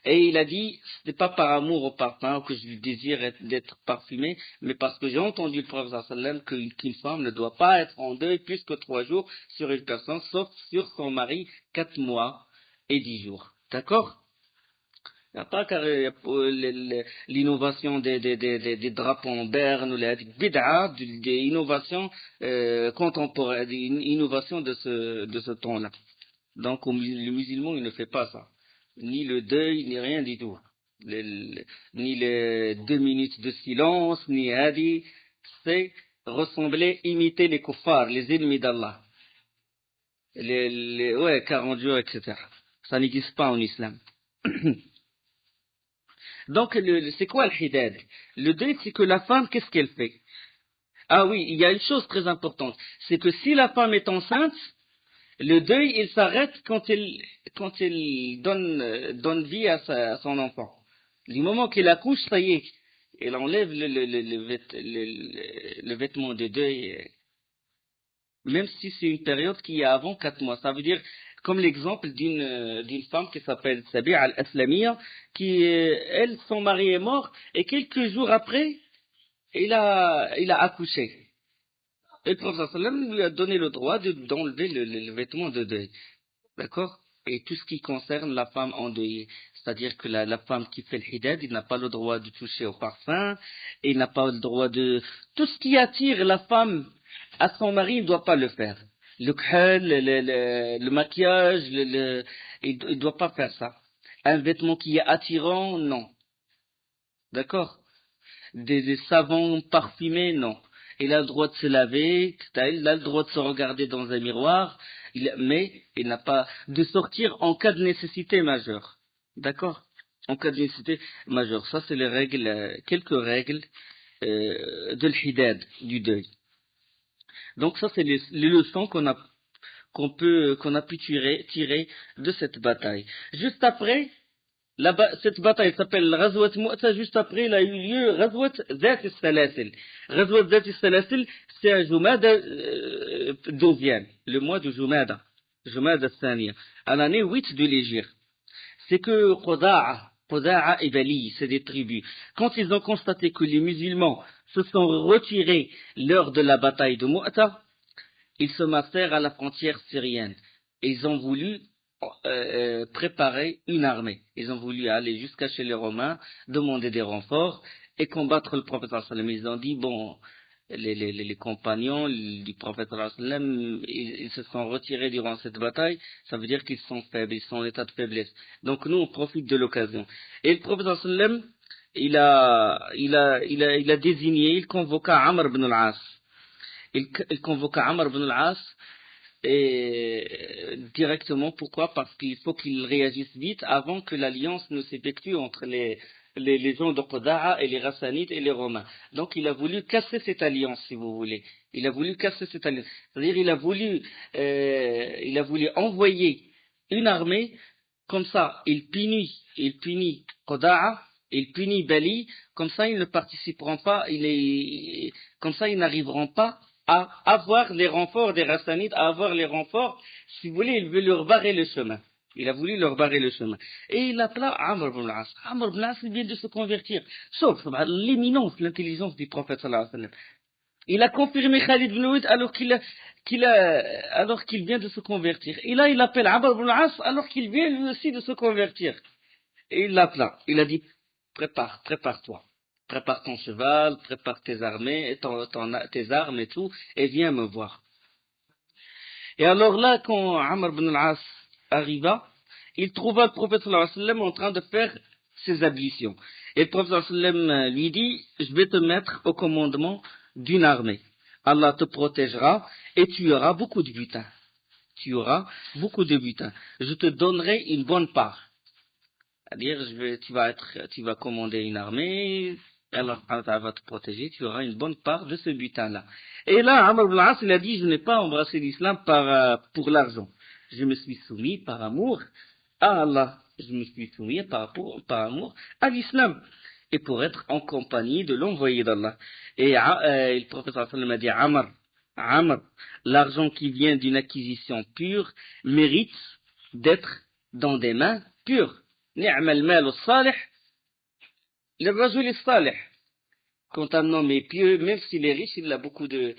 Et il a dit, ce n'est pas par amour au parfum que je désire d'être parfumé, mais parce que j'ai entendu le prophète sallam qu'une femme ne doit pas être en deuil plus que 3 jours sur une personne, sauf sur son mari, 4 mois et 10 jours. D'accord? Il n'y a pas car l'innovation des drapeaux en berne ou les bid'a, des innovations contemporaines, des innovations de ce temps-là. Donc le musulman, il ne fait pas ça. Ni le deuil, ni rien du tout. Ni les 2 minutes de silence, ni hadi. C'est ressembler, imiter les kuffars, les ennemis d'Allah. 40 jours, etc. Ça n'existe pas en islam. Donc, c'est quoi le hidad? Le deuil, c'est que la femme, qu'est-ce qu'elle fait? Ah oui, il y a une chose très importante. C'est que si la femme est enceinte, le deuil, il s'arrête quand elle donne vie à son enfant. Du moment qu'elle accouche, ça y est, elle enlève le vêtement de deuil, même si c'est une période qui est avant 4 mois. Ça veut dire, comme l'exemple d'une femme qui s'appelle Sabi'a al-Aslamiyya, elle, son mari est mort, et quelques jours après, il a accouché. Et le prophète sallam lui a donné le droit d'enlever le vêtement de deuil. D'accord? Et tout ce qui concerne la femme endeuillée. C'est-à-dire que la femme qui fait le hidad, il n'a pas le droit de toucher au parfum, il n'a pas le droit de... Tout ce qui attire la femme à son mari, il ne doit pas le faire. Le khal, le maquillage, il ne doit pas faire ça. Un vêtement qui est attirant, non. D'accord? Des savons parfumés, non. Il a le droit de se laver, il a le droit de se regarder dans un miroir, mais il n'a pas de sortir en cas de nécessité majeure. D'accord? En cas de nécessité majeure. Ça, c'est les règles, quelques règles de l'hidad, du deuil. Donc ça, c'est les leçons qu'on a pu tirer de cette bataille. Juste après, cette bataille s'appelle Ghazwat Mu'ta. Juste après, il a eu lieu Ghazwat Zat al-Salasil. Ghazwat Zat al-Salasil, c'est un Jumada 12e, le mois de Jumada Thaniya, à l'année 8 de l'Hégire. C'est que Quda'a et Bali, c'est des tribus. Quand ils ont constaté que les musulmans se sont retirés lors de la bataille de Mu'ta, ils se massèrent à la frontière syrienne. Et ils ont voulu préparer une armée. Ils ont voulu aller jusqu'à chez les Romains, demander des renforts et combattre le prophète sallallahu alayhi wa sallam. Ils ont dit, bon, les compagnons du prophète sallallahu alayhi wa sallam, ils se sont retirés durant cette bataille, ça veut dire qu'ils sont faibles, ils sont en état de faiblesse. Donc nous, on profite de l'occasion. Et le prophète sallallahu alayhi wa sallam, il a désigné, il convoqua Amr ibn al-As. Il convoqua Amr ibn al-As et directement. Pourquoi? Parce qu'il faut qu'il réagisse vite avant que l'alliance ne s'effectue entre les gens de Quda'a et les Rassanides et les Romains. Donc il a voulu casser cette alliance, si vous voulez. Il a voulu casser cette alliance. C'est-à-dire il a voulu envoyer une armée, comme ça il punit Quda'a, il punit Bali, comme ça ils ne participeront pas, comme ça ils n'arriveront pas à avoir les renforts des Rassanides, à avoir les renforts, si vous voulez, il veut leur barrer le chemin. Il a voulu leur barrer le chemin. Et il appela Amr ibn al-As. Amr ibn al-As, il vient de se convertir. Sauf l'éminence, l'intelligence du prophète sallallahu alayhi wa sallam. Il a confirmé Khalid ibn Walid alors qu'il vient de se convertir. Et là, il appelle Amr ibn al-As alors qu'il vient lui aussi de se convertir. Et il l'appela. Il a dit, prépare-toi. Prépare ton cheval, prépare tes armées, tes armes et tout, et viens me voir. Et alors là, quand Amr ibn al-As arriva, il trouva le prophète sallallahu alayhi wa sallam en train de faire ses ablutions. Et le prophète sallallahu alayhi wa sallam lui dit, je vais te mettre au commandement d'une armée. Allah te protégera et tu auras beaucoup de butin. tu auras beaucoup de butin. Je te donnerai une bonne part. C'est-à-dire, tu vas commander une armée, Allah va te protéger, tu auras une bonne part de ce butin-là. Et là, Amr ibn al-As, il a dit, je n'ai pas embrassé l'islam pour l'argent. Je me suis soumis par amour à Allah. Je me suis soumis par amour à l'islam. Et pour être en compagnie de l'envoyé d'Allah. Et le prophète sallallahu alayhi wa sallam a dit, Amr, l'argent qui vient d'une acquisition pure mérite d'être dans des mains pures. نعم المال الصالح للرجل الصالح. Quand un homme est pieux, même s'il est riche, il a beaucoup du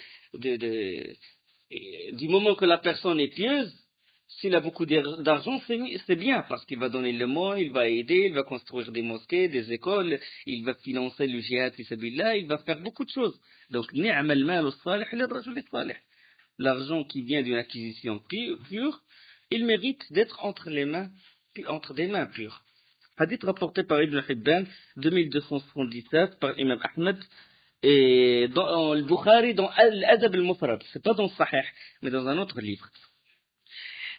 moment que la personne est pieuse, s'il a beaucoup d'argent, c'est bien, parce qu'il va donner le mot, il va aider, il va construire des mosquées, des écoles, il va financer le jihad fi sabilillah, il va faire beaucoup de choses. Donc, نعم المال الصالح للرجل الصالح. L'argent qui vient d'une acquisition pure, il mérite d'être entre des mains pures. Hadith rapporté par Ibn Hibban, 2277, par Imam Ahmed, et dans le Bukhari, dans Al-Adab al-Mufrad. C'est pas dans Sahih, mais dans un autre livre.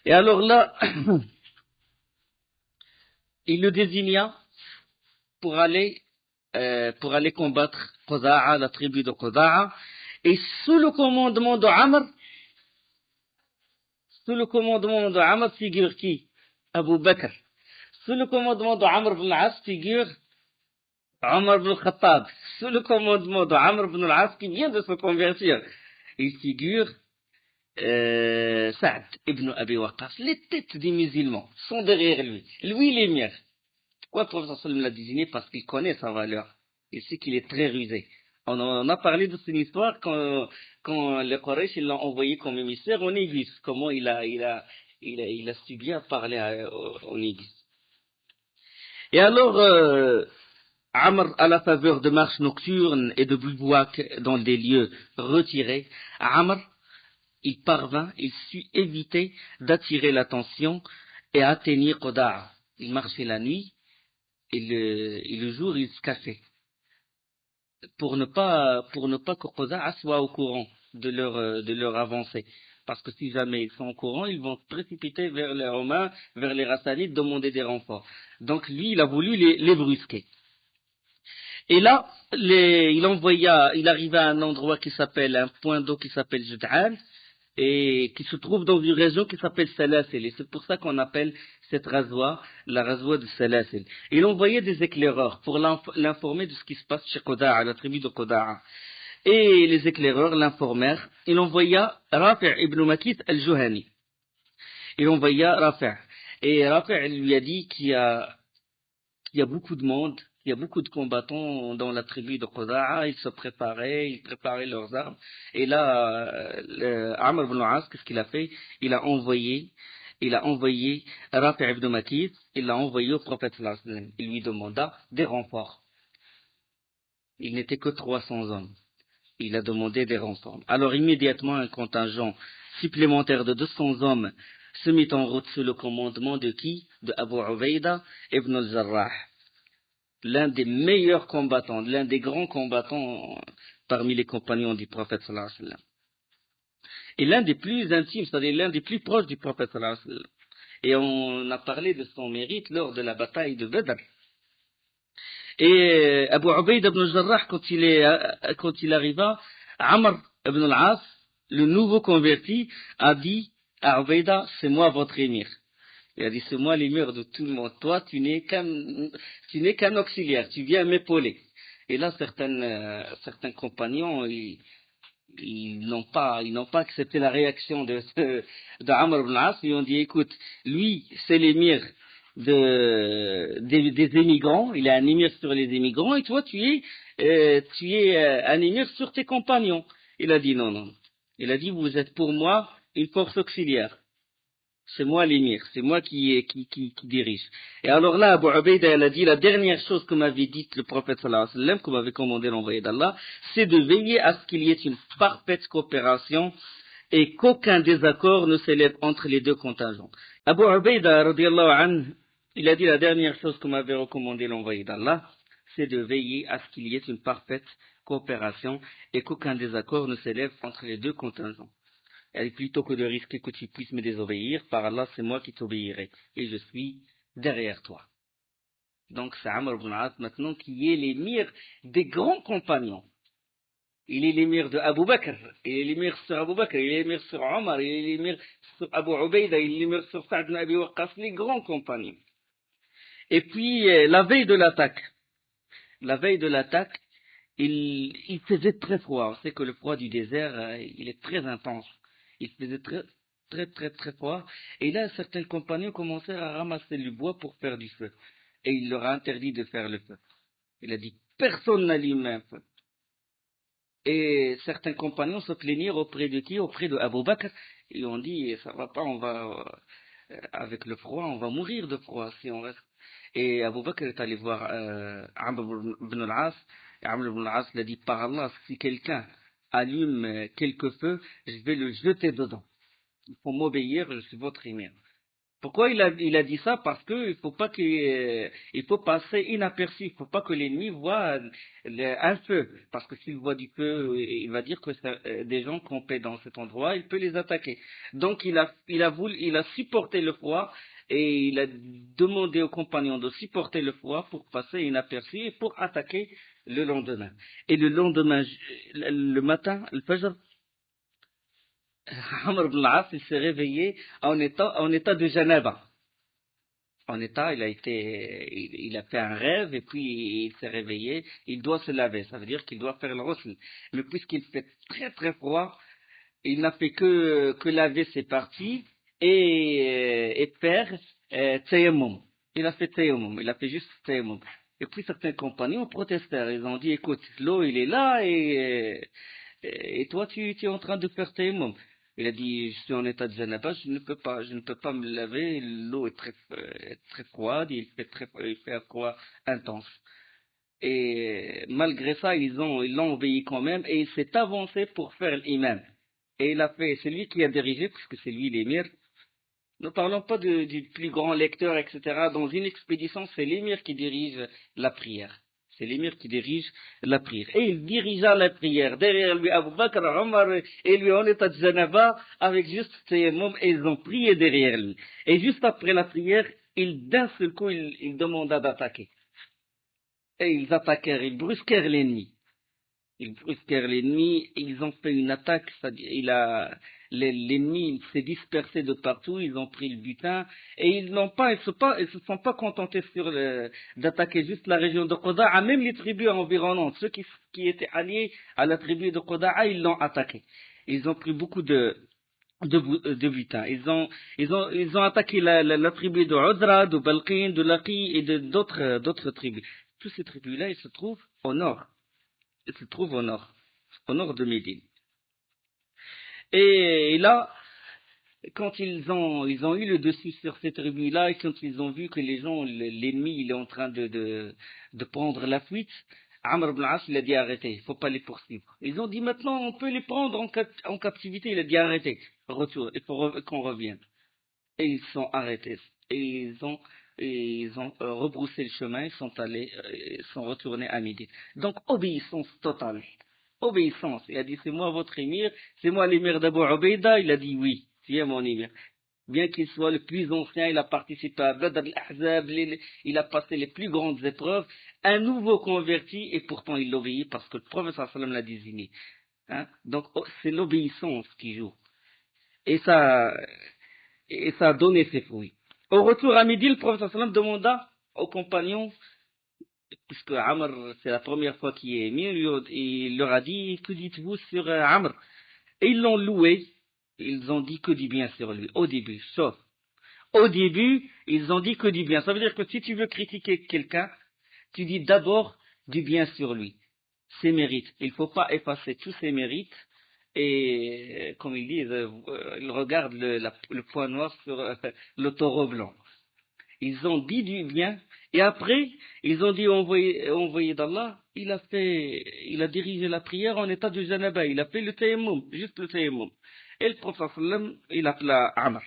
Et alors là, il le désigna pour aller combattre Quda'a, la tribu de Quda'a, et sous le commandement de Amr, figure qui? Abu Bakr. Sous le commandement de Amr ibn al-As figure Omar ibn al-Khattab. Sous le commandement de Amr ibn al-As qui vient de se convertir, il figure Saad ibn Abi Waqqas. Les têtes des musulmans sont derrière lui. Lui, les miens. Pourquoi le professeur sallam l'a désigné? Parce qu'il connaît sa valeur. Il sait qu'il est très rusé. On a parlé de cette histoire quand les Quraysh l'ont envoyé comme émissaire en Égypte. Comment il a su bien parler en Égypte. Et alors, Amr, à la faveur de marches nocturnes et de bivouac dans des lieux retirés, Amr, il sut éviter d'attirer l'attention et atteignir Quda'a. Il marchait la nuit et le jour il se cachait pour ne pas que Quda'a soit au courant de leur avancée. Parce que si jamais ils sont au courant, ils vont se précipiter vers les Romains, vers les Rassanides, demander des renforts. Donc lui, il a voulu les brusquer. Et là, il arriva à un endroit un point d'eau qui s'appelle Jud'an, et qui se trouve dans une région qui s'appelle Salasil. Et c'est pour ça qu'on appelle cette rasoir la rasoir de Salasil. Il envoyait des éclaireurs pour l'informer de ce qui se passe chez Quda'a, la tribu de Quda'a. Et les éclaireurs l'informèrent. Il envoya Rafi' ibn Makit al-Juhani. Il envoya Rafi'. Et Rafi' lui a dit qu'il y a beaucoup de monde, il y a beaucoup de combattants dans la tribu de Quda'a. Ils préparaient leurs armes. Et là, Amr ibn al-As, qu'est-ce qu'il a fait? Il a envoyé Rafi' ibn Makit, il l'a envoyé au prophète sallallahu alayhi wa sallam. Il lui demanda des renforts. Il n'était que 300 hommes. Il a demandé des renforts. Alors immédiatement, un contingent supplémentaire de 200 hommes se mit en route sous le commandement de qui? De Abu Ubaida ibn al-Jarrah. L'un des meilleurs combattants, l'un des grands combattants parmi les compagnons du prophète sallallahu alayhi wa sallam. Et l'un des plus intimes, c'est-à-dire l'un des plus proches du prophète sallallahu alayhi wa sallam. Et on a parlé de son mérite lors de la bataille de Badr. Et Abu Ubaid ibn al-Jarrah, quand il arriva, Amr ibn al-As, le nouveau converti, a dit à Ubaida, c'est moi votre émir. Il a dit, c'est moi l'émir de tout le monde. Toi, tu n'es qu'un auxiliaire, tu viens m'épauler. Et là, certains compagnons, ils n'ont pas accepté la réaction de Amr ibn al-As. Ils ont dit, écoute, lui, c'est l'émir des émigrants, il est un émir sur les émigrants, et toi, tu es un émir sur tes compagnons. Il a dit non. Il a dit, vous êtes pour moi une force auxiliaire. C'est moi l'émir, c'est moi qui dirige. Et alors là, Abu Ubaida, elle a dit, la dernière chose que m'avait dite le prophète sallallahu alayhi wa sallam, que m'avait commandé l'envoyé d'Allah, c'est de veiller à ce qu'il y ait une parfaite coopération et qu'aucun désaccord ne s'élève entre les deux contingents. Abu Ubaida, radiyallahu anhu, il a dit, la dernière chose que m'avait recommandé l'envoyé d'Allah, c'est de veiller à ce qu'il y ait une parfaite coopération et qu'aucun désaccord ne s'élève entre les deux contingents. Et plutôt que de risquer que tu puisses me désobéir, par Allah, c'est moi qui t'obéirai. Et je suis derrière toi. Donc c'est Amr ibn al-As maintenant qui est l'émir des grands compagnons. Il est l'émir de Abu Bakr, il est l'émir sur Abu Bakr, il est l'émir sur Omar, il est l'émir sur Abu Ubaida, il est l'émir sur Sa'd ibn Abi Waqqas, les grands compagnons. Et puis la veille de l'attaque, il faisait très froid. On sait que le froid du désert, il est très intense. Il faisait très froid. Et là, certains compagnons commencèrent à ramasser le bois pour faire du feu. Et il leur a interdit de faire le feu. Il a dit, personne n'allume un feu. Et certains compagnons se plaignirent auprès de qui? Auprès de Abu Bakr. Ils ont dit, ça va pas, avec le froid, on va mourir de froid si on reste. Et Abu Bakr est allé voir Amr ibn al-As. Et Amr ibn al-As lui a dit, par Allah, si quelqu'un allume quelques feux, je vais le jeter dedans. Il faut m'obéir, je suis votre émir. Pourquoi il a dit ça? Parce qu'il faut pas il faut passer inaperçu. Il faut pas que l'ennemi voit un feu. Parce que s'il voit du feu, il va dire que c'est des gens campés dans cet endroit, il peut les attaquer. Donc il a supporté le froid et il a demandé aux compagnons de supporter le froid pour passer inaperçu et pour attaquer le lendemain. Et le lendemain, le matin, le Fajr, Amr ibn al-As, il s'est réveillé en état de janaba. Il a fait un rêve et puis il s'est réveillé, il doit se laver, ça veut dire qu'il doit faire le ghusl. Mais puisqu'il fait très froid, il n'a fait que laver ses parties et faire tayammum. Il a fait tayammum, il a fait juste tayammum. Et puis certains compagnons protestèrent, ils ont dit, écoute, l'eau il est là et toi tu es en train de faire tayammum. Il a dit, je suis en état de janaba, je ne peux pas me laver, l'eau est très froide, il fait un froid intense. Et malgré ça, ils l'ont obéi quand même, et il s'est avancé pour faire l'imam. Et c'est lui qui a dirigé, puisque c'est lui l'émir. Ne parlons pas du plus grand lecteur, etc. Dans une expédition, c'est l'émir qui dirige la prière. C'est l'émir qui dirige la prière. Et il dirigea la prière. Derrière lui, Abu Bakr, Omar, et lui en état de janaba, avec juste tayammum, et ils ont prié derrière lui. Et juste après la prière, d'un seul coup, il demanda d'attaquer. Et ils attaquèrent, ils brusquèrent l'ennemi. Ils ont fait une attaque, c'est-à-dire, l'ennemi s'est dispersé de partout, ils ont pris le butin, et ils se sont pas contentés d'attaquer juste la région de Quda'a, même les tribus environnantes, ceux qui étaient alliés à la tribu de Quda'a, ils l'ont attaqué. Ils ont pris beaucoup de butin. Ils ont attaqué la tribu de Udra, de Balqin, de Laqi et d'autres tribus. Toutes ces tribus-là, ils se trouvent au nord. Ils se trouvent au nord de Médine. Et là, quand ils ont eu le dessus sur ces tribus-là, et quand ils ont vu que l'ennemi, il est en train de prendre la fuite, Amr ibn al-As, il a dit arrêtez, il faut pas les poursuivre. Ils ont dit maintenant, on peut les prendre en captivité, il a dit arrêtez, retour, il faut qu'on revienne. Et ils sont arrêtés. Et ils ont rebroussé le chemin, ils sont retournés à Médine. Donc, obéissance totale. Obéissance. Il a dit, c'est moi votre émir, c'est moi l'émir d'Abu Ubaida. Il a dit, oui, tu es mon émir. Bien qu'il soit le plus ancien, il a participé à Badr al-Ahzab, il a passé les plus grandes épreuves. Un nouveau converti, et pourtant il l'obéit parce que le prophète sallallahu alayhi wa sallam l'a désigné. Hein? Donc, c'est l'obéissance qui joue. Et ça a donné ses fruits. Au retour à midi, le prophète sallam demanda aux compagnons, puisque Amr, c'est la première fois qu'il est émir, il leur a dit, que dites-vous sur Amr? Et ils l'ont loué, ils ont dit que du bien sur lui, au début, sauf. Au début, ils ont dit que du bien. Ça veut dire que si tu veux critiquer quelqu'un, tu dis d'abord du bien sur lui, ses mérites. Il ne faut pas effacer tous ses mérites. Et comme ils disent, ils regardent le point noir sur le taureau blanc. Ils ont dit du bien, et après, ils ont dit envoyé d'Allah, il a dirigé la prière en état de janaba, il a fait le tayammum, juste le tayammum. Et le prophète sallam, il appela Amr,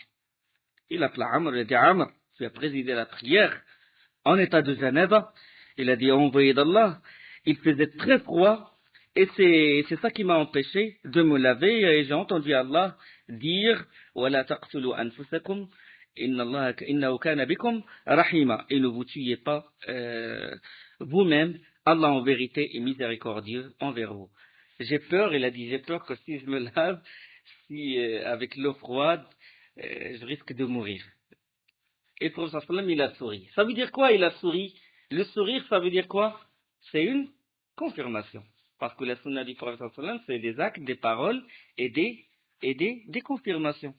il a dit Amr, tu as présidé la prière en état de janaba, il a dit envoyé d'Allah, il faisait très froid. Et c'est ça qui m'a empêché de me laver, et j'ai entendu Allah dire وَلَا تَقْتُلُوا أَنفُسَكُمْ إِنَّهُ كَانَ بِكُمْ رَحِيمًا, et ne vous tuez pas vous-même, Allah en vérité est miséricordieux envers vous. J'ai peur, il a dit, j'ai peur que si je me lave, si avec l'eau froide, je risque de mourir. Et le prophète sallam, il a souri. Ça veut dire quoi, il a souri? Le sourire, ça veut dire quoi? C'est une confirmation. Parce que la sunna du prophète sallam, c'est des actes, des paroles et des confirmations.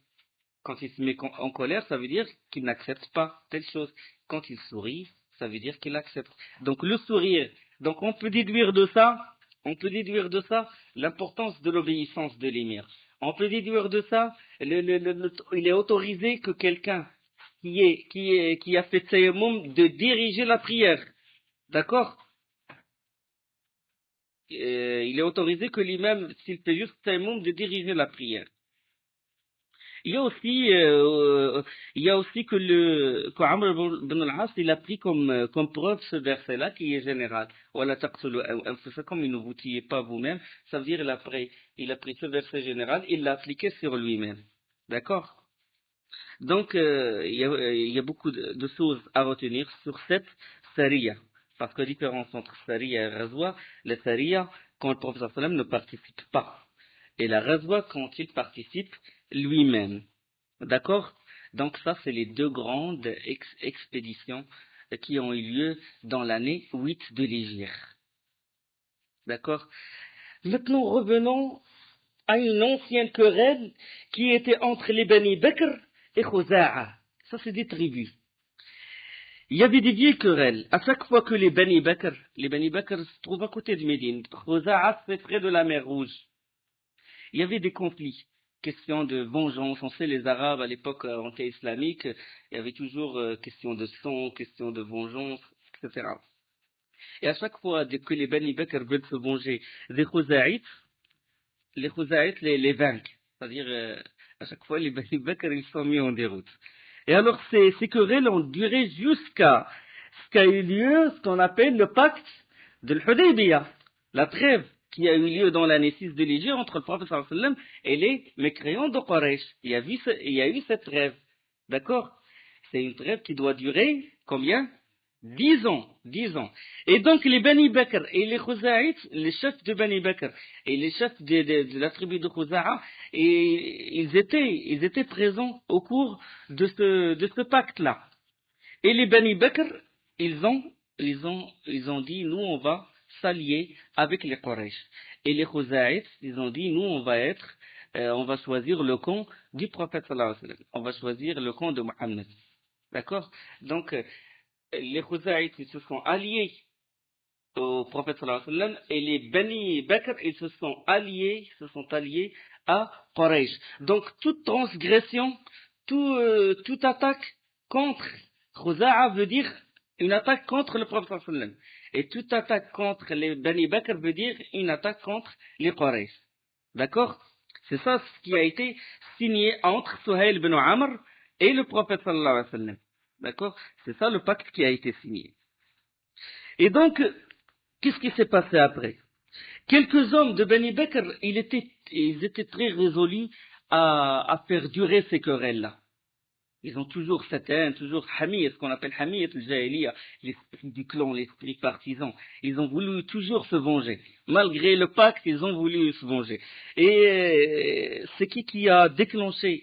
Quand il se met en colère, ça veut dire qu'il n'accepte pas telle chose. Quand il sourit, ça veut dire qu'il accepte. Donc le sourire. Donc on peut déduire de ça l'importance de l'obéissance de l'émir. On peut déduire de ça, il est autorisé que quelqu'un qui a fait tayammum de diriger la prière. D'accord? Il est autorisé que l'imam, s'il fait juste tayammum, de diriger la prière. Il y a aussi que Amr ibn al-As, il a pris comme preuve ce verset-là qui est général. Voilà, comme il ne vous tuez pas vous-même. Ça veut dire il a pris ce verset général, il l'a appliqué sur lui-même. D'accord? Donc, il y a beaucoup de choses à retenir sur cette sariya. Parce que la différence entre sariya et razwa, la sariya, quand le prophète sallam ne participe pas. Et la razwa, quand il participe lui-même. D'accord? Donc ça, c'est les deux grandes expéditions qui ont eu lieu dans l'année 8 de l'Hégire. D'accord? Maintenant, revenons à une ancienne querelle qui était entre les Bani Bakr et Khuza'a. Ça, c'est des tribus. Il y avait des vieilles querelles. À chaque fois que les Bani Bakr se trouvent à côté de Médine, Khuza'a, c'est près de la mer Rouge. Il y avait des conflits, question de vengeance. On sait, les Arabes, à l'époque anté-islamique, il y avait toujours question de sang, question de vengeance, etc. Et à chaque fois que les Bani Bakr veulent se venger des Khuza'ites, les Khuza'ites les vainquent. C'est-à-dire, à chaque fois, les Bani Bakr, ils sont mis en déroute. Et alors, ces querelles ont duré jusqu'à ce qu'a eu lieu, ce qu'on appelle le pacte de l'Hudaybiyah, la trêve qui a eu lieu dans l'année 6 de l'Hégire entre le prophète sallallahu alayhi wa sallam et les mécréants de Quraysh. Il y a eu cette trêve. D'accord? C'est une trêve qui doit durer combien? 10 ans. 10 ans. Et donc les Bani Bakr et les Khuza'ites, les chefs de Bani Bakr et les chefs de la tribu de Khuza'a, ils étaient présents au cours de ce pacte-là. Et les Bani Bakr, ils ont dit, nous on va s'allier avec les Quraysh. Et les Khuza'ites, ils ont dit, nous on va choisir le camp du prophète sallallahu alayhi wa sallam. On va choisir le camp de Muhammad. D'accord? Donc, les Khuza'ites, ils se sont alliés au prophète sallallahu alayhi wa sallam, et les Bani Bakr, ils se sont alliés à Quraysh. Donc, toute transgression, toute attaque contre Khuza'a veut dire une attaque contre le prophète sallallahu alayhi wa sallam. Et toute attaque contre les Bani Bakr veut dire une attaque contre les Quraysh. D'accord? C'est ça ce qui a été signé entre Suhail ibn Amr et le prophète sallallahu alayhi wa sallam. D'accord? C'est ça le pacte qui a été signé. Et donc, qu'est-ce qui s'est passé après? Quelques hommes de Bani Bakr, ils étaient très résolus à faire durer ces querelles-là. Ils ont toujours cette haine, toujours Hamiyat, ce qu'on appelle Hamiyat al-Jahiliya, l'esprit du clan, l'esprit partisan. Ils ont voulu toujours se venger. Malgré le pacte, ils ont voulu se venger. Et c'est qui a déclenché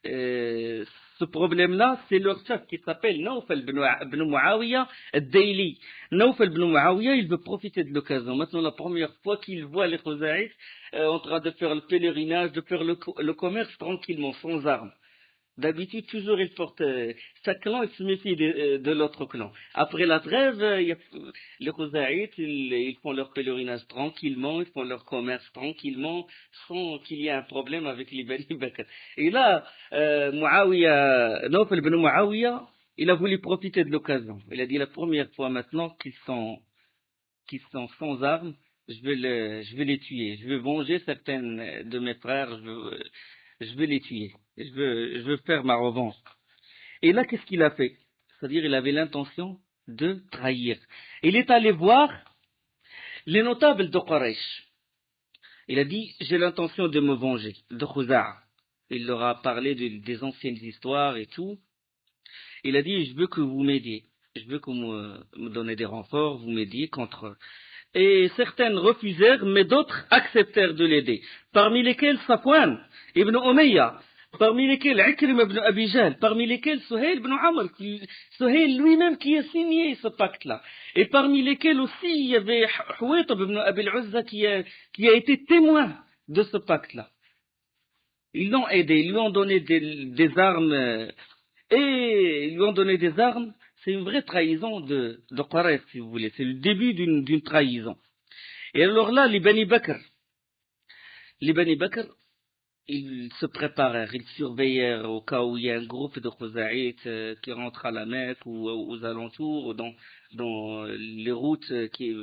ce problème-là? C'est leur chef qui s'appelle Nawfal ibn Muawiyah al-Dayli. Nawfal ibn Muawiyah, il veut profiter de l'occasion. Maintenant, la première fois qu'il voit les Khuzaïs en train de faire le pèlerinage, de faire le commerce tranquillement, sans armes. D'habitude, toujours, ils portent, chaque clan, il se méfie de l'autre clan. Après la trêve, les Khuzaïtes, ils font leur pèlerinage tranquillement, ils font leur commerce tranquillement, sans qu'il y ait un problème avec les Bani Bakr. Et là, Nawfal ibn Muawiyah, il a voulu profiter de l'occasion. Il a dit la première fois maintenant qu'ils sont sans armes, je vais les tuer. Je vais venger certaines de mes frères, je vais les tuer. Je veux faire ma revanche. Et là, qu'est-ce qu'il a fait? C'est-à-dire, il avait l'intention de trahir. Il est allé voir les notables de Quraysh. Il a dit, j'ai l'intention de me venger, de Khuza'a. Il leur a parlé des anciennes histoires et tout. Il a dit, je veux que vous m'aidiez. Je veux que vous me donnez des renforts, vous m'aidiez contre eux. Et certaines refusèrent, mais d'autres acceptèrent de l'aider. Parmi lesquels Safwan ibn Umayya, parmi lesquels Ikrim ibn Abi Jahl, parmi lesquels Suhail ibn Amr, Suhail lui-même qui a signé ce pacte-là. Et parmi lesquels aussi il y avait Huwaytab ibn Abi al-Uzza qui a été témoin de ce pacte-là. Ils l'ont aidé, ils lui ont donné des armes, et ils lui ont donné des armes. C'est une vraie trahison de Quraysh, si vous voulez. C'est le début d'une trahison. Et alors là, les Bani Bakr, ils se préparèrent, ils surveillèrent au cas où il y a un groupe de Khuzaïtes qui rentre à la Mecque ou aux alentours, ou dans les routes qui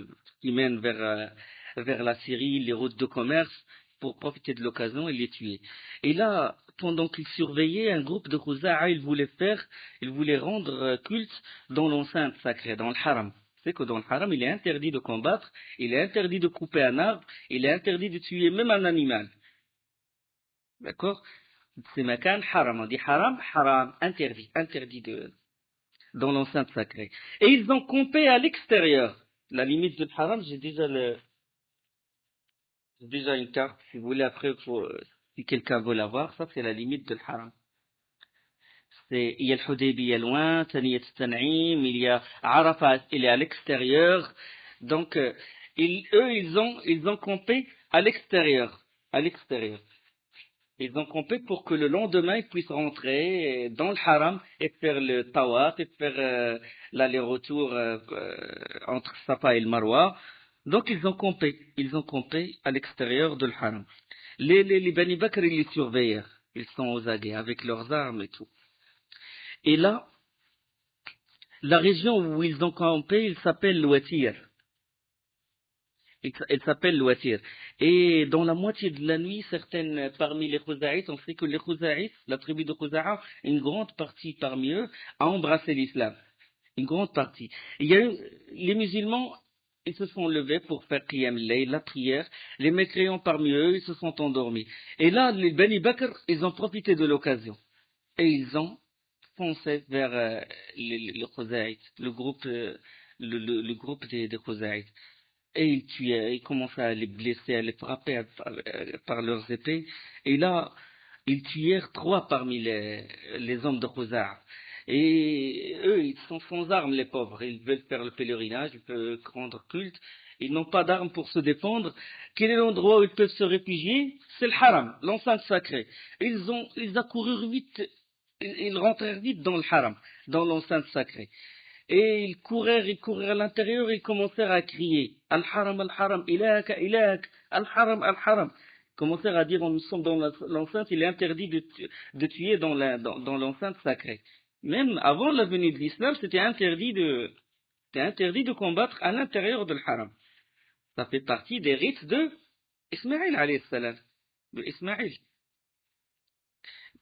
mènent vers la Syrie, les routes de commerce, pour profiter de l'occasion et les tuer. Et là, pendant qu'ils surveillaient, un groupe de Khuza'a, ils voulaient rendre culte dans l'enceinte sacrée, dans le haram. C'est que dans le haram, il est interdit de combattre, il est interdit de couper un arbre, il est interdit de tuer même un animal. D'accord? C'est makan haram. On dit haram, interdit dans l'enceinte sacrée. Et ils ont campé à l'extérieur. La limite du haram, j'ai déjà une carte. Si vous voulez, après, si quelqu'un veut la voir, ça c'est la limite de haram. Il y a le Hudaybiya loin, Taniyat Tan'im, il y a Arafat, il est à l'extérieur. Donc, ils ont campé à l'extérieur. Ils ont campé pour que le lendemain, ils puissent rentrer dans le haram et faire le tawaf et faire l'aller-retour entre Safa et le Marwa. Donc, ils ont campé à l'extérieur de haram. Les Bani Bakr, ils les surveillent. Ils sont aux aguets avec leurs armes et tout. Et là, la région où ils ont campé, il s'appelle l'Ouatir. Elle s'appelle l'Ouatir. Et dans la moitié de la nuit, certaines parmi les Khuzaïtes, on sait que les Khuzaïtes, la tribu de Khuza'a, une grande partie parmi eux a embrassé l'islam. Une grande partie. Les musulmans, ils se sont levés pour faire Qiyam al-Layl, la prière. Les mécréants parmi eux, ils se sont endormis. Et là, les Bani Bakr, ils ont profité de l'occasion. Et ils ont foncé vers les Khuzaïtes, le groupe des Khuzaïtes. Et ils tuaient, ils commençaient à les blesser, à les frapper par leurs épées. Et là, ils tuèrent 3 parmi les hommes de Khuza'a. Et eux, ils sont sans armes, les pauvres. Ils veulent faire le pèlerinage, ils veulent rendre culte. Ils n'ont pas d'armes pour se défendre. Quel est l'endroit où ils peuvent se réfugier? C'est le haram, l'enceinte sacrée. Ils accoururent vite, ils rentrèrent vite dans le haram, dans l'enceinte sacrée. Et ils courèrent à l'intérieur et ils commencèrent à crier Al-Haram, ilaka, ilak, Al-Haram, Al-Haram. Ils commencèrent à dire nous sommes dans l'enceinte, il est interdit de tuer dans l'enceinte sacrée. Même avant la venue de l'islam, c'était interdit de combattre à l'intérieur de l'Haram. Ça fait partie des rites de Ismaïl alayhi salam, de Ismaïl.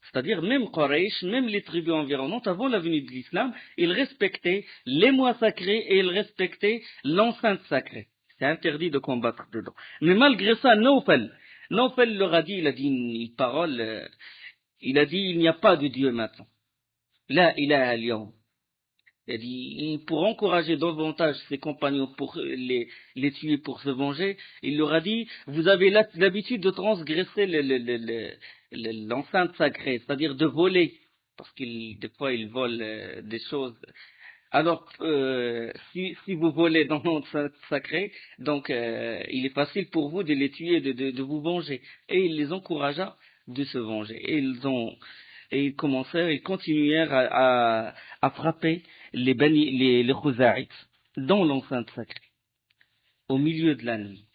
C'est-à-dire même Quraysh, même les tribus environnantes, avant la venue de l'islam, ils respectaient les mois sacrés et ils respectaient l'enceinte sacrée. C'est interdit de combattre dedans. Mais malgré ça, Nawfal leur a dit, il a dit une parole, il a dit il n'y a pas de Dieu maintenant. La ilaha al-yawm. Il a dit, pour encourager davantage ses compagnons pour les tuer, pour se venger, il leur a dit, vous avez l'habitude de transgresser l'enceinte sacrée, c'est-à-dire de voler, parce des fois ils volent des choses. Alors, si vous volez dans l'enceinte sacrée, donc il est facile pour vous de les tuer, de vous venger. Et il les encouragea de se venger. Et ils continuèrent à frapper les Khuzaïtes dans l'enceinte sacrée, au milieu de la nuit.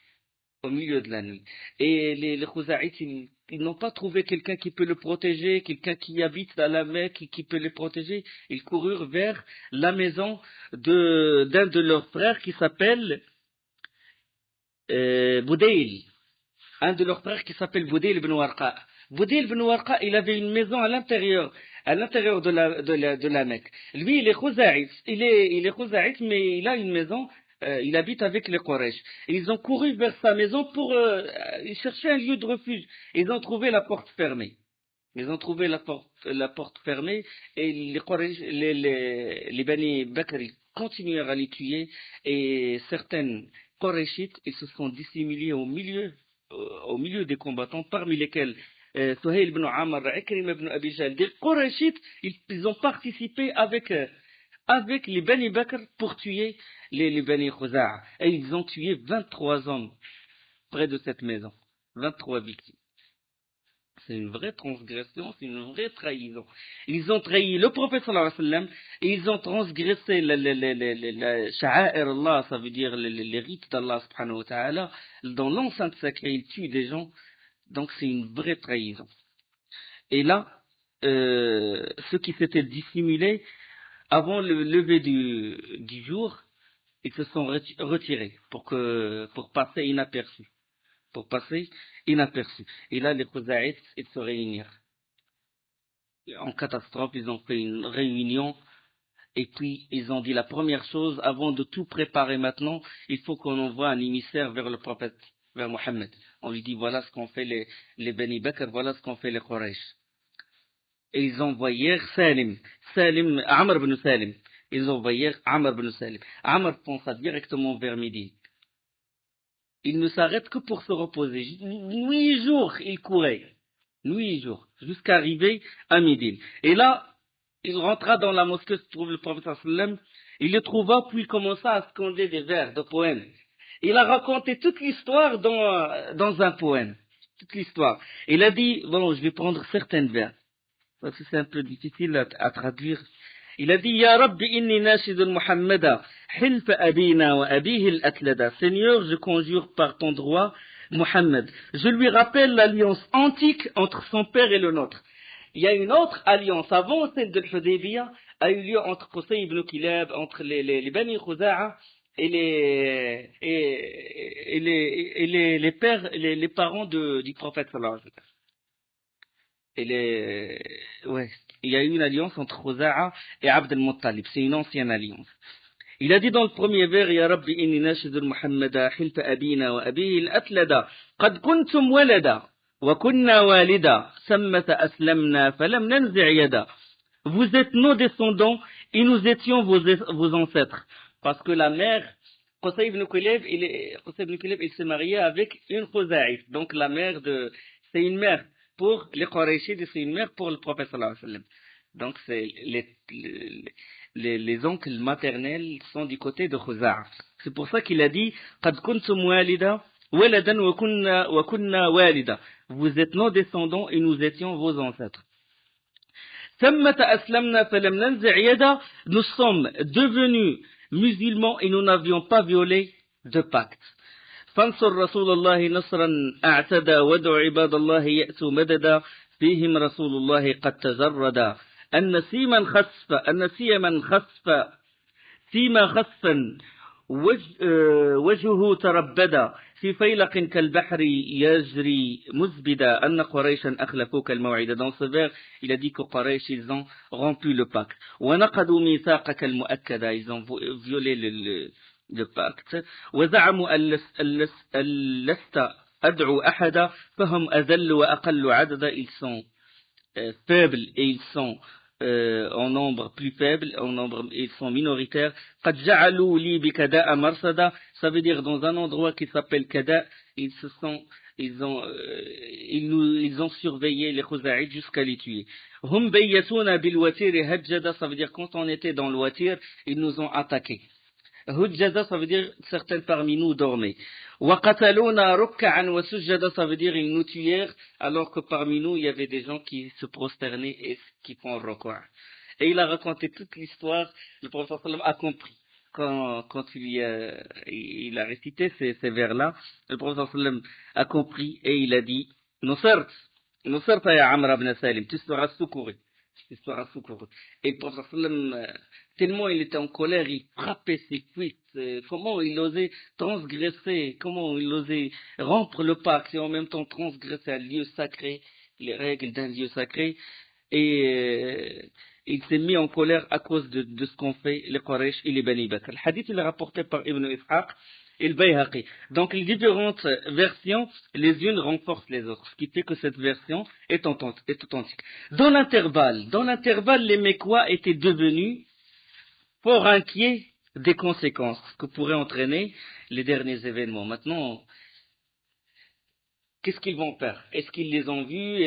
Et les Khuzaïtes, ils n'ont pas trouvé quelqu'un qui peut le protéger, quelqu'un qui habite à la Mecque qui peut les protéger. Ils coururent vers la maison d'un de leurs frères qui s'appelle Boudayl. Un de leurs frères qui s'appelle Boudayl ibn Warqa. Boudayl ibn Warqa, il avait une maison à l'intérieur de la Mecque. Lui, il est Khuzaït, mais il a une maison, il habite avec les Quraysh. Ils ont couru vers sa maison pour chercher un lieu de refuge. Ils ont trouvé la porte fermée. Ils ont trouvé la porte fermée et les Bani Bakr continuèrent à les tuer et certaines Qurayshites, ils se sont dissimulés au milieu des combattants, parmi lesquels Suhail ibn Amr, Ikrim ibn Abi Jahl. Des Qurayshites, ils ont participé avec les Bani Bakr pour tuer les Bani Khuza'a. Et ils ont tué 23 hommes près de cette maison. 23 victimes. C'est une vraie transgression, c'est une vraie trahison. Ils ont trahi le prophète sallallahu alayhi wa sallam et ils ont transgressé la sha'air Allah, ça veut dire les rites d'Allah subhanahu wa ta'ala. Dans l'enceinte sacrée, ils tuent des gens. Donc c'est une vraie trahison. Et là, ceux qui s'étaient dissimulés, avant le lever du jour, ils se sont retirés pour passer inaperçus. Et là, les Khuzaïtes, ils se réunirent. En catastrophe, ils ont fait une réunion. Et puis, ils ont dit la première chose, avant de tout préparer maintenant, il faut qu'on envoie un émissaire vers le prophète, vers Mohammed. On lui dit, voilà ce qu'ont fait les Bani Bakr, voilà ce qu'ont fait les Quraysh. Et ils envoyèrent Amr ibn Salim. Ils envoyèrent Amr ibn Salim. Amr pensa directement vers Médine. Il ne s'arrête que pour se reposer. Nuit et jour, il courait. Nuit et jour, jusqu'à arriver à Médine. Et là, il rentra dans la mosquée, se trouve le prophète sallam. Il le trouva, puis il commença à scander des vers de poèmes. Il a raconté toute l'histoire dans un poème. Toute l'histoire. Il a dit, bon, je vais prendre certains vers. Parce que c'est un peu difficile à traduire. Il a dit, Ya Rabbi inni nashidun Muhammada, hilf abina wa abihi al-atlada. Seigneur, je conjure par ton droit Muhammad. Je lui rappelle l'alliance antique entre son père et le nôtre. Il y a une autre alliance avant celle de Hudaybiyah, a eu lieu entre Qusay ibn Kilab, entre les Bani Khuza'a et les parents du prophète sallallahu alayhi wa sallam. Il y a eu une alliance entre Khuza'a et Abd al-Muttalib. C'est une ancienne alliance. Il a dit dans le premier vers, Ya Rabbi inni nashidu Muhammada, hilfa abina wa abihi al-atlada, qad kuntum walada, wa kunna walida, sammata aslamna, falam nanzi' yada. Vous êtes nos descendants et nous étions vos ancêtres. Parce que la mère, Qusay ibn Kilab, il s'est marié avec une Khuza'ite. Donc la mère c'est une mère pour les Qurayshites et c'est une mère pour le prophète sallallahu alayhi wa sallam. Donc c'est les oncles maternels sont du côté de Khuza'a. C'est pour ça qu'il a dit قد كنتم والدا ولدا وكنا والدا. Vous êtes nos descendants et nous étions vos ancêtres. ثمة أسلمنا فلم ننزع يدا. Nous sommes devenus musulmans et nous n'avions pas violé de pacte. فانصر رسول الله نصرا أعتدى وادع عباد الله يأتوا مددا فيهم رسول الله قد تجردا النسي من خسف فيما خسفا وجهه تربدا في فيلق كالبحر يجري مزبدا أن قريشا أخلفوك الموعد. Dans ce vers, il a dit que Quraysh, ils ont rompu le pacte. ونقضوا ميثاقك المؤكدا. Ils ont violé le pacte. وزعموا أن لست أدعو أحدا فهم أذل وأقل عددا. Ils sont faibles et ils sont en nombre plus faible, ils sont minoritaires. قد جعلوا لي بكداء مرصدا. Ça veut dire dans un endroit qui s'appelle Kada, ils ont surveillé les Khuzaïtes jusqu'à les tuer. هم بيتونا بالوتير هجدا. Ça veut dire quand on était dans le Watir, ils nous ont attaqués. Hujjada, ça veut dire certains parmi nous dormaient. وَقَتَلُونَا رُكَّعًا وَسُجَّدًا. Ça veut dire ils nous tuèrent alors que parmi nous il y avait des gens qui se prosternaient et qui font ruku'. Et il a raconté toute l'histoire. Le prophète sallam a compris quand il a récité ces vers-là. Le prophète sallam a compris et il a dit Nusart ya Amr ibn Salim, tu seras secouru. Et le prophète sallam, tellement il était en colère, il frappait ses cuisses. Comment il osait transgresser, comment il osait rompre le pacte et en même temps transgresser un lieu sacré, les règles d'un lieu sacré. Et il s'est mis en colère à cause de ce qu'ont fait les Quraysh et les Bani Bakr. Le hadith il est rapporté par Ibn Ishaq et le Bayhaqi. Donc les différentes versions, les unes renforcent les autres, ce qui fait que cette version est authentique. Dans l'intervalle, les Mécois étaient devenus fort inquiets des conséquences que pourraient entraîner les derniers événements. Maintenant, qu'est-ce qu'ils vont faire? Est-ce qu'ils les ont vus?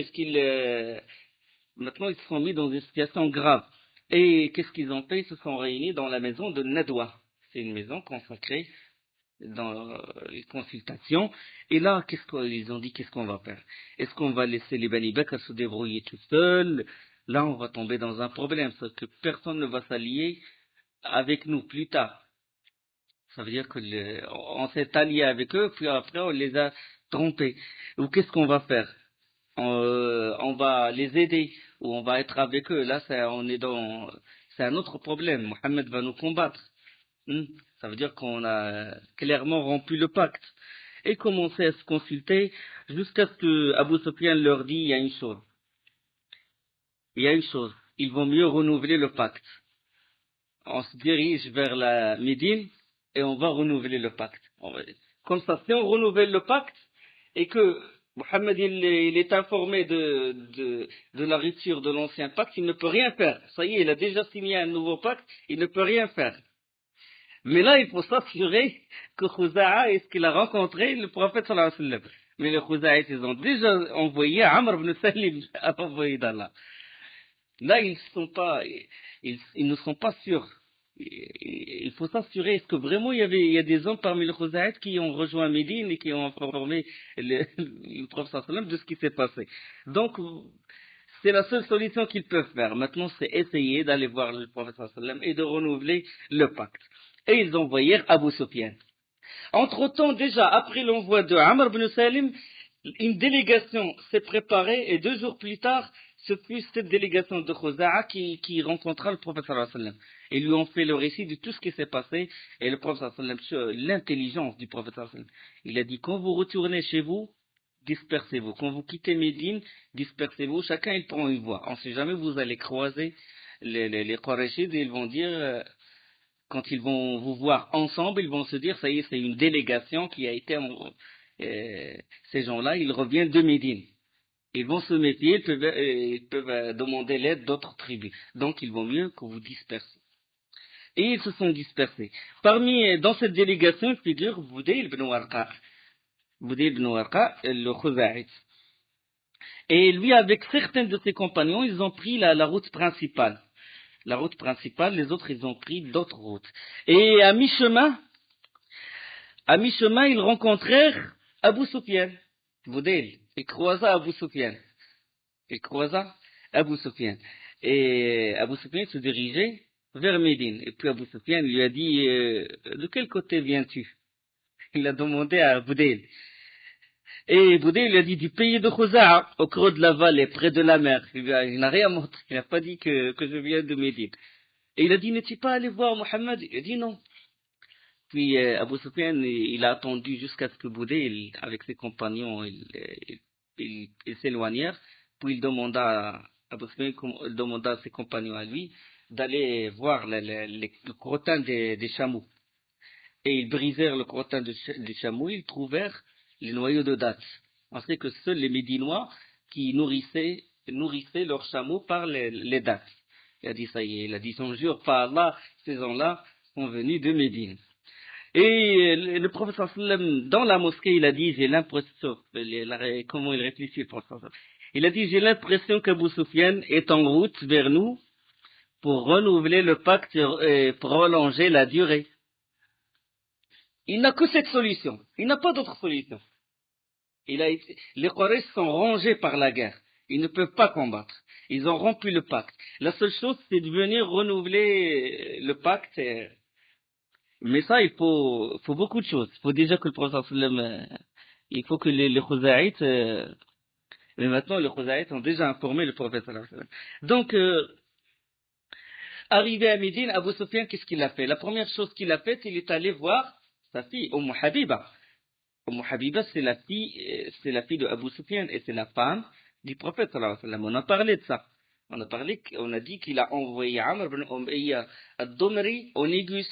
Maintenant, ils se sont mis dans une situation grave. Et qu'est-ce qu'ils ont fait? Ils se sont réunis dans la maison de Nadwa. C'est une maison consacrée dans les consultations. Et là, qu'est-ce qu'ils ont dit? Qu'est-ce qu'on va faire? Est-ce qu'on va laisser les Bani Bakr se débrouiller tout seuls? Là, on va tomber dans un problème, c'est que personne ne va s'allier avec nous plus tard. Ça veut dire que on s'est allié avec eux, puis après on les a trompés. Ou qu'est-ce qu'on va faire? On va les aider, ou on va être avec eux. Là, c'est un autre problème. Mohammed va nous combattre. Ça veut dire qu'on a clairement rompu le pacte. Et commencer à se consulter jusqu'à ce que Abu Sufyan leur dit, il y a une chose. Il vaut mieux renouveler le pacte. On se dirige vers la Médine et on va renouveler le pacte. Comme ça, si on renouvelle le pacte et que Mohammed il est informé de la rupture de l'ancien pacte, il ne peut rien faire. Ça y est, il a déjà signé un nouveau pacte, il ne peut rien faire. Mais là, il faut s'assurer que Khuza'a est ce qu'il a rencontré le prophète sallallahu alayhi wa sallam. Mais les Khuza'ites, ils ont déjà envoyé Amr ibn Salim à l'envoyé d'Allah. Là, ils ne sont pas sûrs. Il faut s'assurer, est-ce que vraiment il y a des hommes parmi les Khuzaïtes qui ont rejoint Médine et qui ont informé le prophète sallallahu alayhi wa sallam de ce qui s'est passé. Donc, c'est la seule solution qu'ils peuvent faire. Maintenant, c'est essayer d'aller voir le prophète sallallahu alayhi wa sallam et de renouveler le pacte. Et ils envoyèrent Abu Sufyan. Entre-temps, déjà, après l'envoi de Amr ibn Salim, une délégation s'est préparée et 2 jours plus tard, ce fut cette délégation de Khuza'a qui rencontra le prophète sallallahu alayhi wa sallam. Ils lui ont fait le récit de tout ce qui s'est passé et le prophète sallallahu alayhi wa sallam, sur l'intelligence du prophète sallallahu alayhi wa sallam, il a dit, quand vous retournez chez vous, dispersez-vous. Quand vous quittez Médine, dispersez-vous. Chacun, il prend une voie. On ne sait jamais, vous allez croiser les Qurayshides et ils vont dire, quand ils vont vous voir ensemble, ils vont se dire, ça y est, c'est une délégation qui a été, ces gens-là, ils reviennent de Médine. Ils vont se méfier, ils peuvent demander l'aide d'autres tribus. Donc, il vaut mieux que vous dispersez. Et ils se sont dispersés. Dans cette délégation, figure Boudayl ibn Warqa. Boudayl ibn Warqa, le Khuza'ite. Et lui, avec certains de ses compagnons, ils ont pris la route principale. La route principale, les autres, ils ont pris d'autres routes. Et à mi-chemin, ils rencontrèrent Abu Sufyan. Boudayl, il croisa Abu Sufyan. Et Abu Sufyan se dirigeait vers Médine. Et puis Abu Sufyan lui a dit, de quel côté viens-tu? Il a demandé à Boudayl. Et Boudayl lui a dit, du pays de Khuza'a, au creux de la vallée, près de la mer. Il n'a rien montré, il n'a pas dit que je viens de Médine. Et il a dit, n'es-tu pas allé voir Mohammed? Il a dit non. Puis Abu Sufyan, il a attendu jusqu'à ce que Boudayl, avec ses compagnons, ils s'éloignèrent. Puis Abu Sufyan demanda à ses compagnons à lui d'aller voir le crottin des chameaux. Et ils brisèrent le crottin des chameaux, ils trouvèrent les noyaux de dattes. On sait que seuls les Médinois qui nourrissaient leurs chameaux par les dattes. Il a dit ça y est, il a dit on jure par Allah, ces gens-là sont venus de Médine. Et le prophète sallam, dans la mosquée, il a dit, j'ai l'impression, comment il réfléchit le prophète sallam. Il a dit, j'ai l'impression qu'Abu Sufyan est en route vers nous pour renouveler le pacte et prolonger la durée. Il n'a que cette solution. Il n'a pas d'autre solution. Les Quraysh sont rongés par la guerre. Ils ne peuvent pas combattre. Ils ont rompu le pacte. La seule chose, c'est de venir renouveler le pacte. Mais ça, il faut beaucoup de choses. Il faut déjà que le prophète il faut que les Khuzaïtes, mais maintenant les Khuzaïtes ont déjà informé le prophète. Donc, arrivé à Médine, Abu Sufyan, qu'est-ce qu'il a fait? La première chose qu'il a faite, il est allé voir sa fille, Habiba. Habiba, c'est la fille de Abu Sufyan et c'est la femme du prophète. On a parlé de ça. On a dit qu'il a envoyé Amr ibn Umayya ad-Dumri au Négus.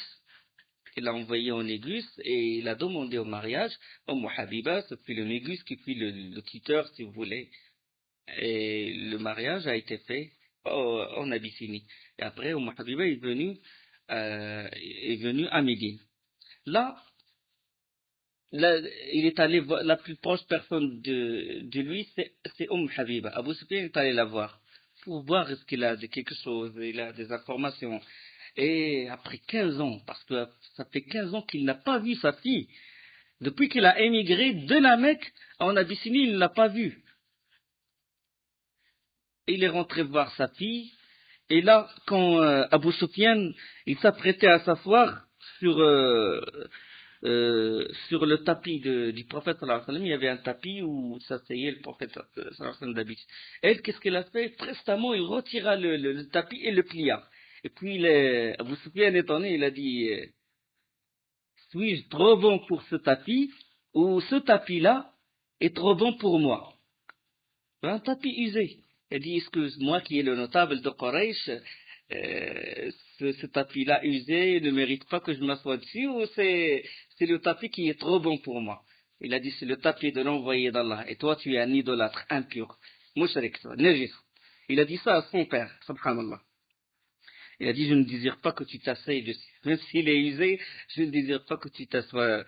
il l'a envoyé au Négus et il a demandé au mariage. Habiba, c'est puis le Négus qui puis le tuteur, si vous voulez. Et le mariage a été fait en Abyssinie. Et après, Habiba est venu à Médine. Là, là, il est allé voir, la plus proche personne de lui, c'est Habiba. Abu Sufyan est allé la voir pour voir est-ce qu'il a quelque chose, il a des informations. Et après 15 ans, parce que ça fait 15 ans qu'il n'a pas vu sa fille, depuis qu'il a émigré de la Mecque en Abyssinie, il ne l'a pas vue. Il est rentré voir sa fille, et là, quand Abu Sufyan, il s'apprêtait à s'asseoir sur le tapis du prophète sallallahu alayhi wa sallam, il y avait un tapis où s'asseyait le prophète sallallahu alayhi wa sallam d'habitude. Elle, qu'est-ce qu'elle a fait? Prestement, il retira le tapis et le plia. Et puis, Abu Sufyan étonné, il a dit, suis-je trop bon pour ce tapis, ou ce tapis-là est trop bon pour moi? Un tapis usé. Il dit, excuse moi qui est le notable de Quraysh, ce tapis-là usé ne mérite pas que je m'assoie dessus, ou c'est le tapis qui est trop bon pour moi? Il a dit, c'est le tapis de l'envoyé d'Allah, et toi tu es un idolâtre impur, mushrik, najis. Il a dit ça à son père, subhanallah. Il a dit, je ne désire pas que tu t'asseyes dessus. Même s'il est usé, je ne désire pas que tu t'assoies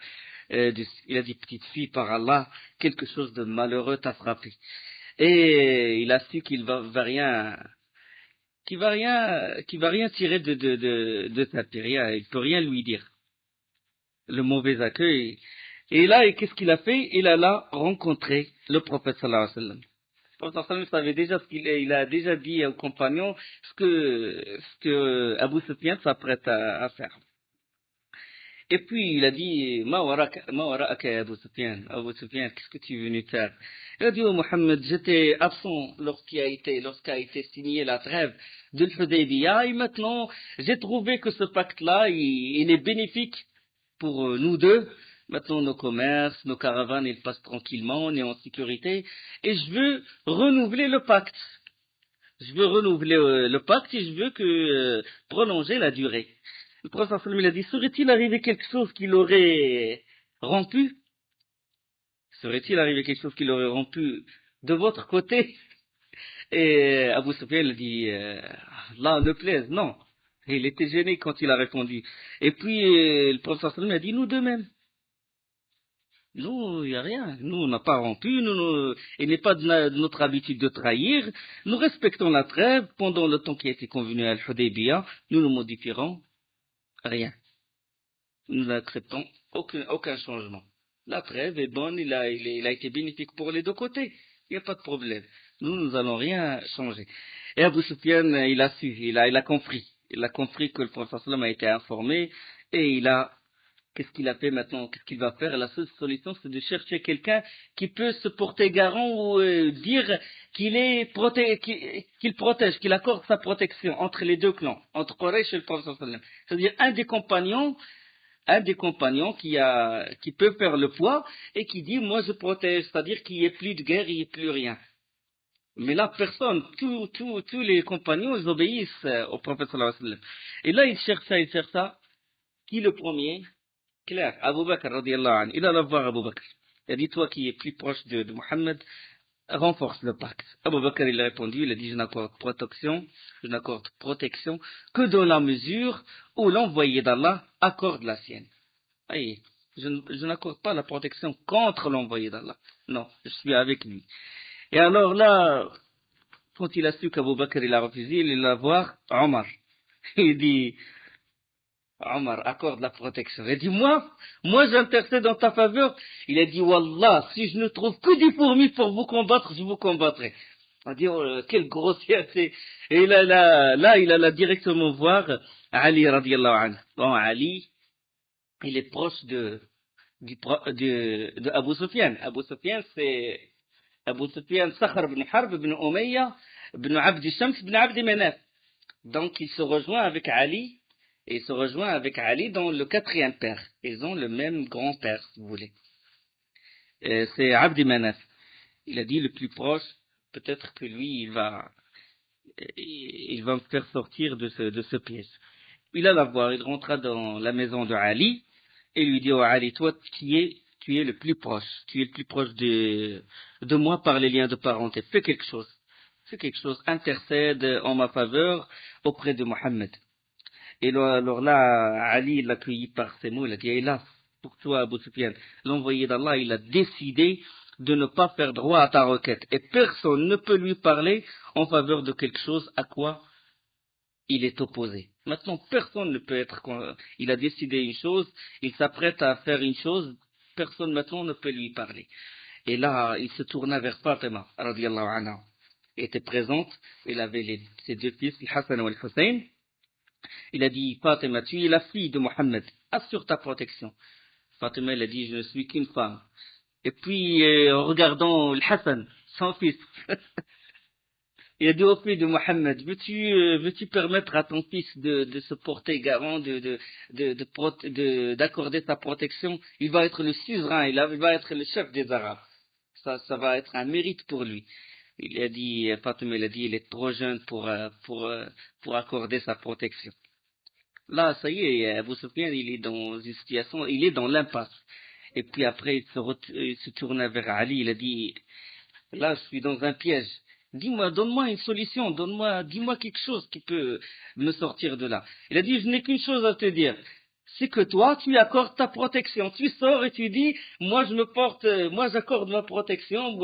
dessus. Il a dit, petite fille, par Allah, quelque chose de malheureux t'a frappé. Et il a su qu'il va rien tirer de sa rien. Il peut rien lui dire. Le mauvais accueil. Et là, qu'est-ce qu'il a fait? Il a là rencontré le prophète sallallahu alayhi wa sallam. Le prophète sallallahu alayhi wa sallam savait déjà il a déjà dit aux compagnons ce que Abu Sufyan s'apprête à faire. Et puis il a dit, Ma wara'aka Abu Sufyan, qu'est-ce que tu es venu faire? Il a dit, oh Mohammed, j'étais absent lorsqu'a été signée la trêve de l'Hudaybiyah, et maintenant j'ai trouvé que ce pacte-là, il est bénéfique pour nous deux. Maintenant nos commerces, nos caravanes, ils passent tranquillement, on est en sécurité, et je veux renouveler le pacte. Je veux renouveler le pacte et je veux prolonger la durée. Le prophète sallallahu alayhi wa sallam, il a dit, serait-il arrivé quelque chose qui l'aurait rompu? Serait-il arrivé quelque chose qui l'aurait rompu de votre côté? Et Abu Sufyan a dit, Allah ne plaise, non. Et il était gêné quand il a répondu. Et puis le prophète sallallahu alayhi wa sallam a dit, nous deux mêmes. Nous, il n'y a rien. Nous, on n'a pas rompu. Il n'est pas de notre habitude de trahir. Nous respectons la trêve pendant le temps qui a été convenu à Al-Hudaybiyah. Nous ne modifierons rien. Nous n'acceptons aucun changement. La trêve est bonne, il a été bénéfique pour les deux côtés. Il n'y a pas de problème. Nous n'allons rien changer. Et Abu Sufyan, il a su, il a compris. Il a compris que le prophète sallam a été informé et qu'est-ce qu'il a fait maintenant? Qu'est-ce qu'il va faire? La seule solution, c'est de chercher quelqu'un qui peut se porter garant ou dire qu'il protège, qu'il accorde sa protection entre les deux clans, entre Quraysh et le prophète sallallahu alayhi wa sallam. C'est-à-dire un des compagnons qui peut faire le poids et qui dit, moi je protège, c'est-à-dire qu'il n'y ait plus de guerre, il n'y ait plus rien. Mais là, personne, tous les compagnons, ils obéissent au prophète sallallahu alayhi wa sallam. Et là, il cherche ça. Qui le premier? Claire, Abu Bakr, radiallahu anhu. Il alla voir Abu Bakr. Il a dit, toi qui es plus proche de Mohammed, renforce le pacte. Abu Bakr, il a répondu, il a dit, je n'accorde protection que dans la mesure où l'envoyé d'Allah accorde la sienne. Voyez, je n'accorde pas la protection contre l'envoyé d'Allah. Non, je suis avec lui. Et alors là, quand il a su qu'Abu Bakr, il a refusé, il alla voir Omar. Il dit, Omar, accorde la protection. Il a dit, moi j'intercède en ta faveur. Il a dit, Wallah, si je ne trouve que des fourmis pour vous combattre, je vous combattrai. On dit, oh, quelle grossièreté. Et là, il alla directement voir Ali, radiallahu anhu. Bon, Ali, il est proche de Abu Sufyan. Abu Sufyan, Sakhar ibn Harb, ibn Umayya, ibn Abd Shams, ibn Abd Manaf. Donc, il se rejoint avec Ali. Et il se rejoint avec Ali dans le quatrième père. Ils ont le même grand-père, si vous voulez. C'est Abd Manaf. Il a dit le plus proche, peut-être que lui, il va me faire sortir de ce piège. Il alla voir, il rentra dans la maison de Ali et lui dit, oh Ali, toi, tu es le plus proche, tu es le plus proche de moi par les liens de parenté. Fais quelque chose, intercède en ma faveur auprès de Mohammed. Et alors là, Ali l'a accueilli par ces mots, il a dit, hélas, pour toi, Abu Sufyan, l'envoyé d'Allah, il a décidé de ne pas faire droit à ta requête. Et personne ne peut lui parler en faveur de quelque chose à quoi il est opposé. Maintenant, personne ne peut être, il a décidé une chose, il s'apprête à faire une chose, personne maintenant ne peut lui parler. Et là, il se tourna vers Fatima, radiallahu anha, était présente, il avait ses deux fils, le Hassan et le Hussein. Il a dit, Fatima, tu es la fille de Mohammed, assure ta protection. Fatima, elle a dit, je ne suis qu'une femme. Et puis, en regardant le Hassan, son fils, il a dit au fils de Mohammed, veux-tu permettre à ton fils de se porter garant, d'accorder sa protection? Il va être le suzerain, il va être le chef des Arabes. Ça va être un mérite pour lui. Il a dit, Fatima, il a dit, il est trop jeune pour accorder sa protection. Là, ça y est, Abu Sufyan, il est dans une situation, il est dans l'impasse. Et puis après, il se tourna vers Ali, il a dit, là, je suis dans un piège. Dis-moi, donne-moi une solution, dis-moi quelque chose qui peut me sortir de là. Il a dit, je n'ai qu'une chose à te dire. C'est que toi, tu accordes ta protection. Tu sors et tu dis, moi, moi, j'accorde ma protection,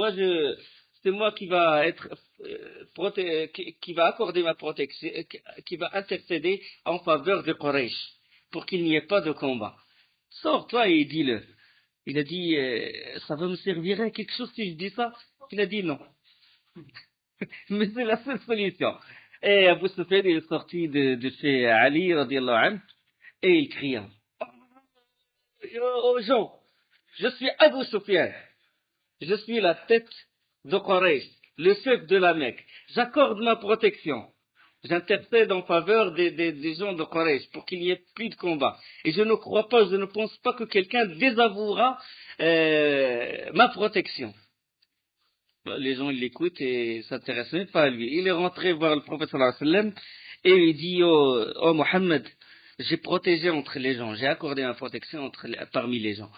c'est moi qui va être, qui va accorder ma protection, qui va intercéder en faveur de Quraysh, pour qu'il n'y ait pas de combat. Sors, toi, et dis-le. Il a dit, ça va me servir à quelque chose si je dis ça? Il a dit non. Mais c'est la seule solution. Et Abu Sufyan est sorti de chez Ali, radiallahu anhu, et il cria, aux gens, je suis Abu Sufyan, je suis la tête de Quraysh, le chef de la Mecque, j'accorde ma protection. J'intercède en faveur des gens de Quraysh pour qu'il n'y ait plus de combat. Et je ne pense pas que quelqu'un désavouera ma protection. Les gens l'écoutent et s'intéressent même pas à lui. Il est rentré voir le prophète sallallahu alayhi wa sallam et il dit, oh Mohammed, j'ai protégé entre les gens, j'ai accordé ma protection parmi les gens.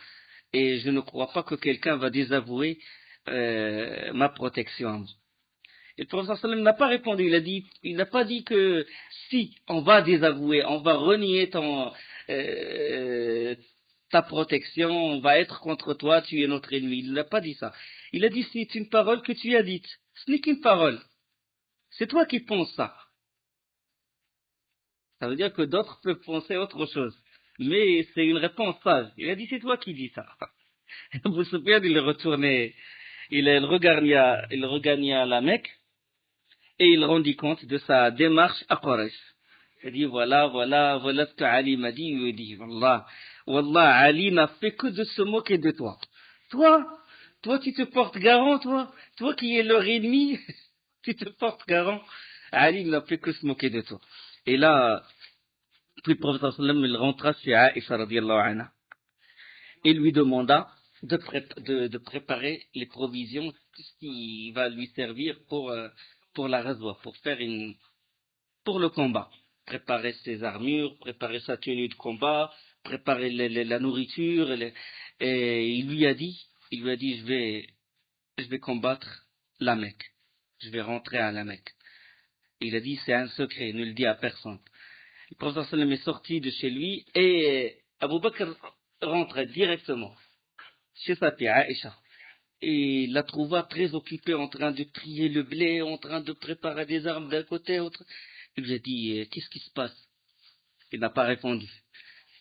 Et je ne crois pas que quelqu'un va désavouer ma protection. Et le prophète sallallahu alayhi wa sallam n'a pas répondu, il n'a pas dit que si on va désavouer, on va renier ta protection, on va être contre toi, tu es notre ennemi. Il n'a pas dit ça. Il a dit, c'est une parole que tu as dite. Ce n'est qu'une parole. C'est toi qui penses ça. Ça veut dire que d'autres peuvent penser autre chose. Mais c'est une réponse sage. Il a dit, c'est toi qui dis ça. Vous vous souvenez, il regagna la Mecque et il rendit compte de sa démarche à Quraysh. Il dit, voilà ce que Ali m'a dit. Il dit, Wallah, Ali n'a fait que de se moquer de toi. Toi, tu te portes garant, toi qui es leur ennemi, tu te portes garant. Ali n'a fait que se moquer de toi. Et là, puis le prophète sallallahu alayhi wa sallam, il rentra chez Aïcha radiallahu anha. Il lui demanda de préparer les provisions, tout ce qui va lui servir pour la ghazwa, pour le combat. Préparer ses armures, préparer sa tenue de combat, préparer la nourriture. Et il lui a dit, je vais combattre la Mecque. Je vais rentrer à la Mecque. Il a dit, c'est un secret, ne le dis à personne. Le prophète sallam est sorti de chez lui et Abu Bakr rentre directement chez sa fille Aïcha. Et il la trouva très occupée en train de trier le blé, en train de préparer des armes d'un côté, autre. Il lui a dit, qu'est-ce qui se passe? Il n'a pas répondu.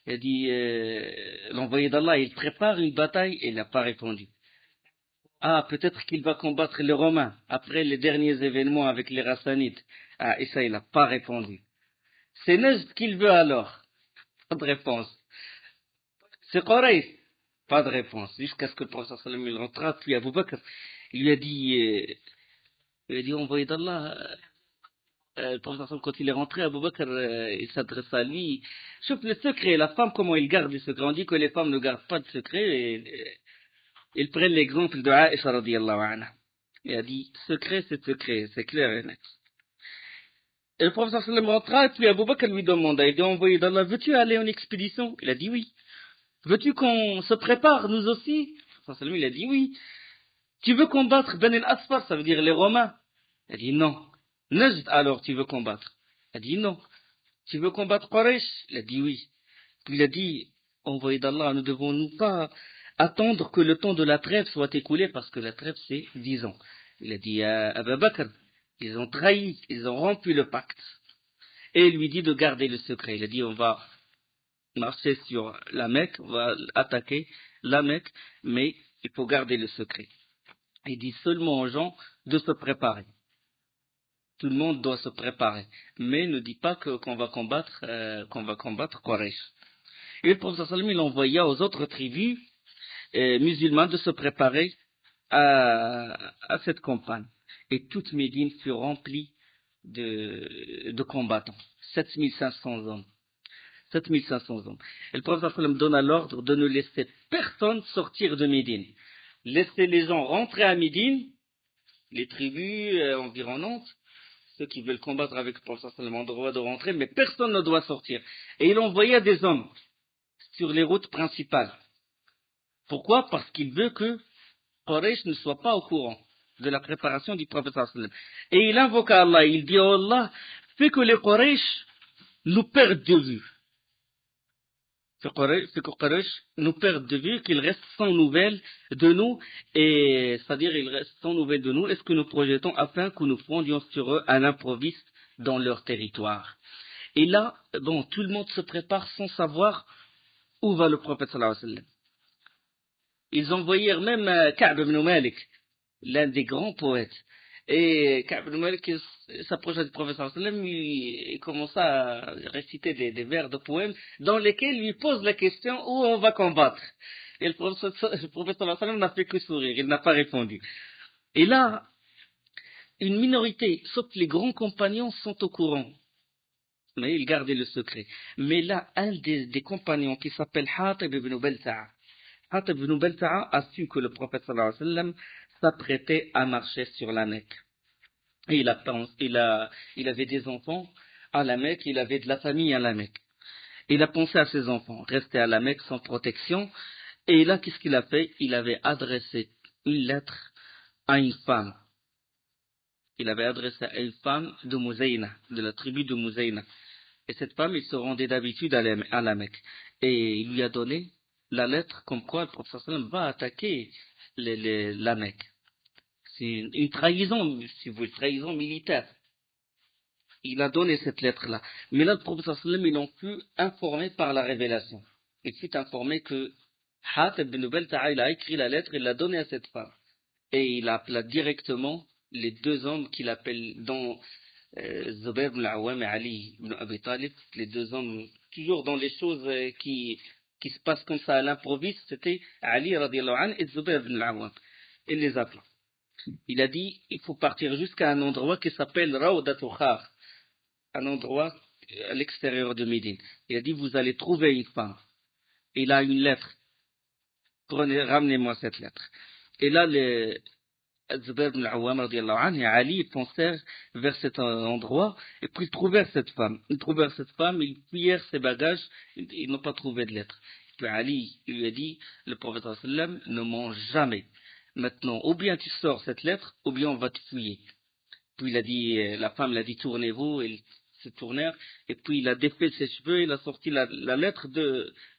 Il a dit, l'envoyé d'Allah, il prépare une bataille et il n'a pas répondu. Ah, peut-être qu'il va combattre les Romains après les derniers événements avec les Rassanides. Ah, et ça, il n'a pas répondu. C'est Najd qu'il veut alors. Pas de réponse. C'est Quraysh. Pas de réponse. Jusqu'à ce que le prophète sallallahu alayhi wa sallam rentra, puis Abu Bakr, il lui a dit, envoyé d'Allah, le prophète sallallahu alayhi wa sallam, quand il est rentré, Abu Bakr, il s'adressa à lui. Sauf le secret, la femme, comment il garde le secret. On dit que les femmes ne gardent pas de secret, et ils prennent l'exemple de Aïcha radiyallahu anha. Il a dit, secret, c'est secret, c'est clair et net. Et le prophète sallam rentra, et puis Abu Bakr lui demanda, il dit, envoyé d'Allah, veux-tu aller en expédition? Il a dit oui. Veux-tu qu'on se prépare, nous aussi? Le prophète sallam, il a dit oui. Tu veux combattre Ben el-Asfar, ça veut dire les Romains? Il a dit non. Najd, alors, tu veux combattre? Il a dit non. Tu veux combattre Quraysh? Il a dit oui. Puis il a dit, envoyé d'Allah, ne devons-nous pas attendre que le temps de la trêve soit écoulé, parce que la trêve c'est 10 ans. Il a dit à Abu Bakr, ils ont trahi, ils ont rompu le pacte. Et il lui dit de garder le secret. Il a dit, on va marcher sur la Mecque, on va attaquer la Mecque, mais il faut garder le secret. Il dit seulement aux gens de se préparer. Tout le monde doit se préparer, mais ne dit pas qu'on va combattre Quraysh. Et le prophète sallam il envoya aux autres tribus musulmanes de se préparer à cette campagne. Et toute Médine fut remplie de combattants. 7500 hommes. 7500 hommes. Et le prophète sallam donna l'ordre de ne laisser personne sortir de Médine. Laissez les gens rentrer à Médine, les tribus environnantes, ceux qui veulent combattre avec le prophète sallam ont le droit de rentrer, mais personne ne doit sortir. Et il envoya des hommes sur les routes principales. Pourquoi? Parce qu'il veut que Quraysh ne soit pas au courant de la préparation du prophète sallam. Et il invoqua Allah, il dit, oh Allah, fais que les Quraysh nous perdent de vue. Fais que Quraysh nous perdent de vue, qu'ils restent sans nouvelles de nous, et c'est-à-dire ils restent sans nouvelles de nous, et ce que nous projetons afin que nous fondions sur eux à l'improviste dans leur territoire. Et là, bon, tout le monde se prépare sans savoir où va le prophète sallallahu alayhi wa sallam. Ils envoyèrent même Ka'b ibn Malik, l'un des grands poètes. Et Ka'b ibn Malik s'approcha du prophète sallallahu alayhi wa sallam, il commença à réciter des vers de poèmes dans lesquels il lui pose la question où on va combattre. Et le prophète sallallahu alayhi wa sallam n'a fait que sourire, il n'a pas répondu. Et là, une minorité, sauf les grands compagnons, sont au courant. Mais ils gardaient le secret. Mais là, un des compagnons qui s'appelle Hatib ibn Balta'a, Hatib ibn Balta'a a su que le prophète sallallahu alayhi wa sallam s'apprêtait à marcher sur la Mecque. Et il avait des enfants à la Mecque, il avait de la famille à la Mecque. Il a pensé à ses enfants, rester à la Mecque sans protection. Et là, qu'est-ce qu'il a fait? Il avait adressé une lettre à une femme. Il avait adressé à une femme de Muzayna, de la tribu de Muzayna. Et cette femme, il se rendait d'habitude à la Mecque. Et il lui a donné la lettre comme quoi le prophète sallam va attaquer la Mecque. C'est une trahison, si vous voulez, une trahison militaire. Il a donné cette lettre-là. Mais là, le prophète sallam, il en fut informé par la révélation. Il fut informé que Hatib ibn Balta'a, il a écrit la lettre, il l'a donnée à cette femme. Et il appela directement les deux hommes qu'il appelle dans Zubayr ibn al-Awwam et Ali ibn Abi Talib, les deux hommes, toujours dans les choses qui se passent comme ça à l'improviste, c'était Ali radiallahu anhu et Zubayr ibn al-Awwam. Il les appela. Il a dit, il faut partir jusqu'à un endroit qui s'appelle Rawdat Khar, un endroit à l'extérieur de Médine. Il a dit, vous allez trouver une femme. Il a une lettre. Ramenez-moi cette lettre. Et là, Zubayr ibn al-Awwam radiallahu anhu et Ali pensèrent vers cet endroit et puis ils trouvèrent cette femme. Ils fouillèrent ses bagages, ils n'ont pas trouvé de lettre. Puis Ali lui a dit, le prophète sallam ne ment jamais. Maintenant, ou bien tu sors cette lettre, ou bien on va te fouiller. Puis il a dit, la femme l'a dit, tournez-vous, ils se tournèrent, et puis il a défait ses cheveux, il a sorti la lettre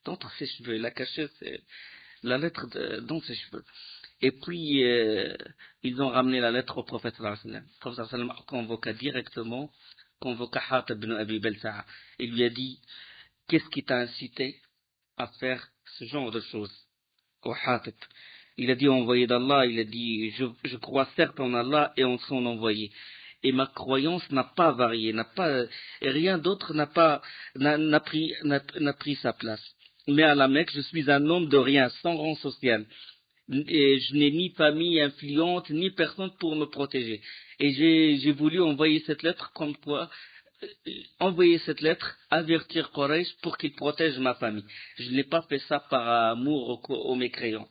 dans ses cheveux, il a caché la lettre dans ses cheveux. Et puis, ils ont ramené la lettre au prophète sallallahu alayhi wa sallam. Le prophète sallallahu alayhi wa sallam convoqua Hatib ibn Abi Balta'a. Il lui a dit, qu'est-ce qui t'a incité à faire ce genre de choses, au Hatib? Il a dit, envoyé d'Allah, il a dit, je crois certes en Allah et en son envoyé. Et ma croyance n'a pas varié, et rien d'autre n'a pris sa place. Mais à la Mecque, je suis un homme de rien, sans rang social. Et je n'ai ni famille influente, ni personne pour me protéger. Et j'ai voulu envoyer cette lettre comme quoi, avertir Quraysh pour qu'il protège ma famille. Je n'ai pas fait ça par amour aux mécréants,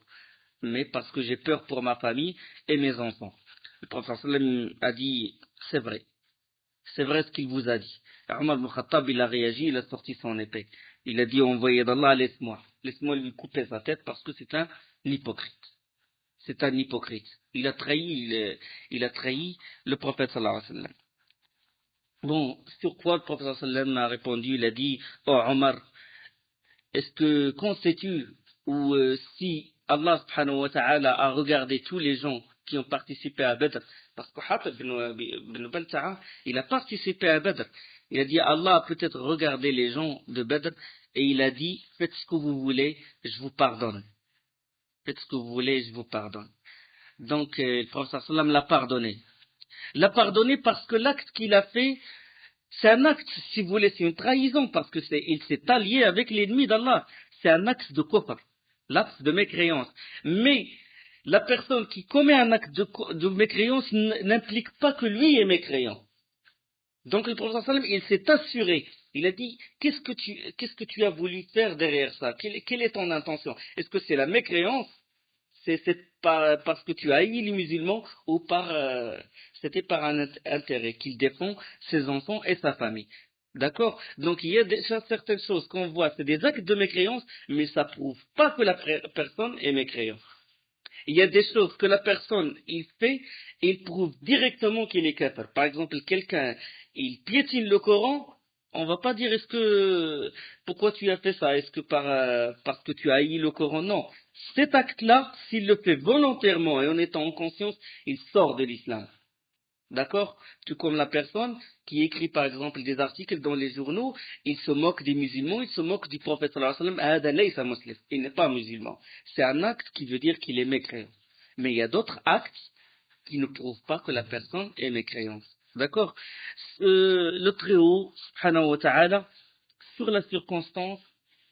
mais parce que j'ai peur pour ma famille et mes enfants. Le prophète sallam a dit, c'est vrai. c'est vrai ce qu'il vous a dit. Omar ibn Khattab, il a réagi, il a sorti son épée. Il a dit, envoyé d'Allah, laisse-moi. Laisse-moi lui couper sa tête parce que c'est un hypocrite. C'est un hypocrite. Il a trahi le prophète sallallahu alayhi wa sallam. Bon, sur quoi le prophète sallallahu alayhi wa sallam a répondu, il a dit, oh Omar, est-ce que, qu'en sais-tu, ou si Allah subhanahu wa ta'ala a regardé tous les gens qui ont participé à Badr, parce que Hatib ibn Balta'a, il a participé à Badr. Il a dit, Allah a peut-être regardé les gens de Badr, et il a dit, faites ce que vous voulez, je vous pardonne. Faites ce que vous voulez, je vous pardonne. Donc, le prophète sallallahu alayhi wa sallam l'a pardonné. L'a pardonné parce que l'acte qu'il a fait, c'est un acte, si vous voulez, c'est une trahison, parce que il s'est allié avec l'ennemi d'Allah. C'est un acte de kufr, l'acte de mécréance. Mais la personne qui commet un acte de mécréance n'implique pas que lui est mécréant. Donc le prophète sallam, il s'est assuré. Il a dit, qu'est-ce que tu as voulu faire derrière ça? Quelle est ton intention? Est-ce que c'est la mécréance? C'est parce que tu haïs les musulmans ou c'était par un intérêt qu'il défend ses enfants et sa famille. D'accord? Donc il y a déjà certaines choses qu'on voit, c'est des actes de mécréance, mais ça prouve pas que la personne est mécréante. Il y a des choses que la personne, il fait, et il prouve directement qu'il est kafir. Par exemple, quelqu'un, il piétine le Coran, on va pas dire pourquoi tu as fait ça? Est-ce que parce que tu as haï le Coran? Non. Cet acte-là, s'il le fait volontairement et en étant en conscience, il sort de l'islam. D'accord? Tout comme la personne qui écrit par exemple des articles dans les journaux, il se moque des musulmans, il se moque du prophète sallallahu alayhi wa sallam. Il n'est pas musulman. C'est un acte qui veut dire qu'il est mécréant. Mais il y a d'autres actes qui ne prouvent pas que la personne est mécréante. D'accord? Le Très-Haut, subhanahu wa ta'ala, sur la circonstance,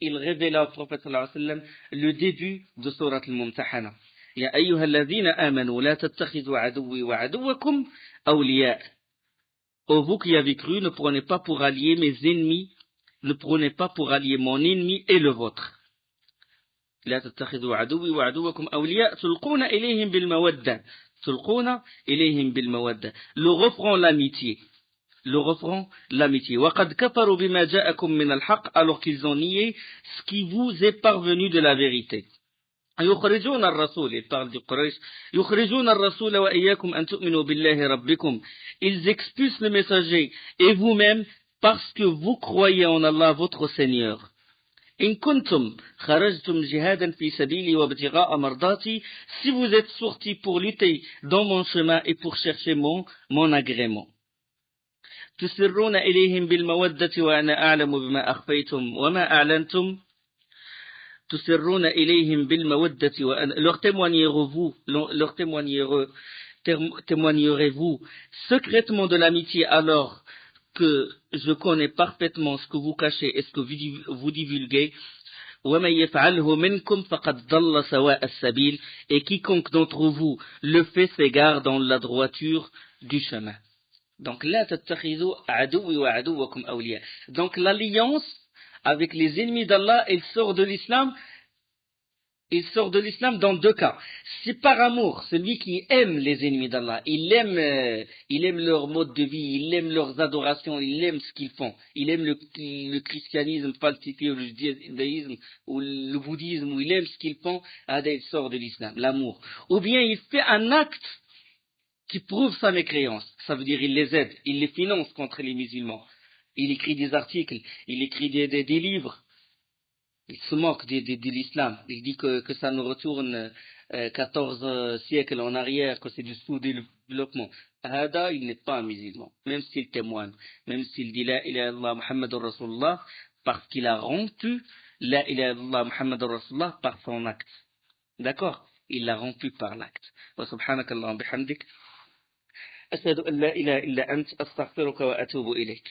il révéla au prophète sallallahu alayhi wa sallam le début de Surat al-Mumtahana. Ya ayyuha alladhina amanu la tattakhidhu aduwwi wa aduwwakum awliya. Ô vous qui avez cru, ne prenez pas pour alliés mes ennemis, ne prenez pas pour alliés mon ennemi et le vôtre. La tattakhidhu aduwwi wa aduwwakum awliya tulquna ilayhim bil mawadda. Tulquna ilayhim bil mawadda. Le refrain l'amitié. Le refrain, l'amitié. وَقَدْ كَفَرُوا بِمَا جَاءَكُم مِّنَ الْحَقِّ, alors qu'ils ont nié ce qui vous est parvenu de la vérité. يخرجون الرسول, il parle du Quraysh. يخرجون الرسول وإياكم أن تؤمنوا بالله ربكم. Ils expulsent le messager et vous-même parce que vous croyez en Allah votre Seigneur. إن كنتم خرجتم جهادا في سبيلي وابتغاء مرضاتي, si vous êtes sortis pour lutter dans mon chemin et pour chercher mon agrément. تسرون إليهم بالمودة وأنا أعلم بما أخفيتم وما أعلنتم. تسرون إليهم بالمودة وأنا, leur témoignerez-vous secrètement de l'amitié alors que je connais parfaitement ce que vous cachez et ce que vous divulguez. وَمَنْ يَفْعَلْهُ مِنْكُمْ فَقَدْ ضَلَّ سَوَاءَ السَّبِيلِ, et quiconque d'entre vous le fait s'égare dans la droiture du chemin. Donc, la tattakhidhu aduwwi wa aduwwakum awliya. Donc, l'alliance avec les ennemis d'Allah, il sort de l'islam dans deux cas. Si par amour, celui qui aime les ennemis d'Allah, il aime leur mode de vie, il aime leurs adorations, il aime ce qu'ils font, il aime le christianisme falsifié, ou le judaïsme, ou le bouddhisme, ou il aime ce qu'ils font, il sort de l'islam, l'amour. Ou bien il fait un acte qui prouve sa mécréance. Ça veut dire il les aide, il les finance contre les musulmans. Il écrit des articles, il écrit des livres. Il se moque de l'islam. Il dit que ça nous retourne 14 siècles en arrière, que c'est du sous-développement. Hada, il n'est pas un musulman, même s'il témoigne, même s'il dit La ilaha illallah Muhammadur Rasulullah, parce qu'il a rompu La ilaha illallah Muhammadur Rasulullah par son acte. D'accord? Il l'a rompu par l'acte. Wa subhanakallah bihamdik. أشهد أن لا إله إلا أنت أستغفرك وأتوب إليك.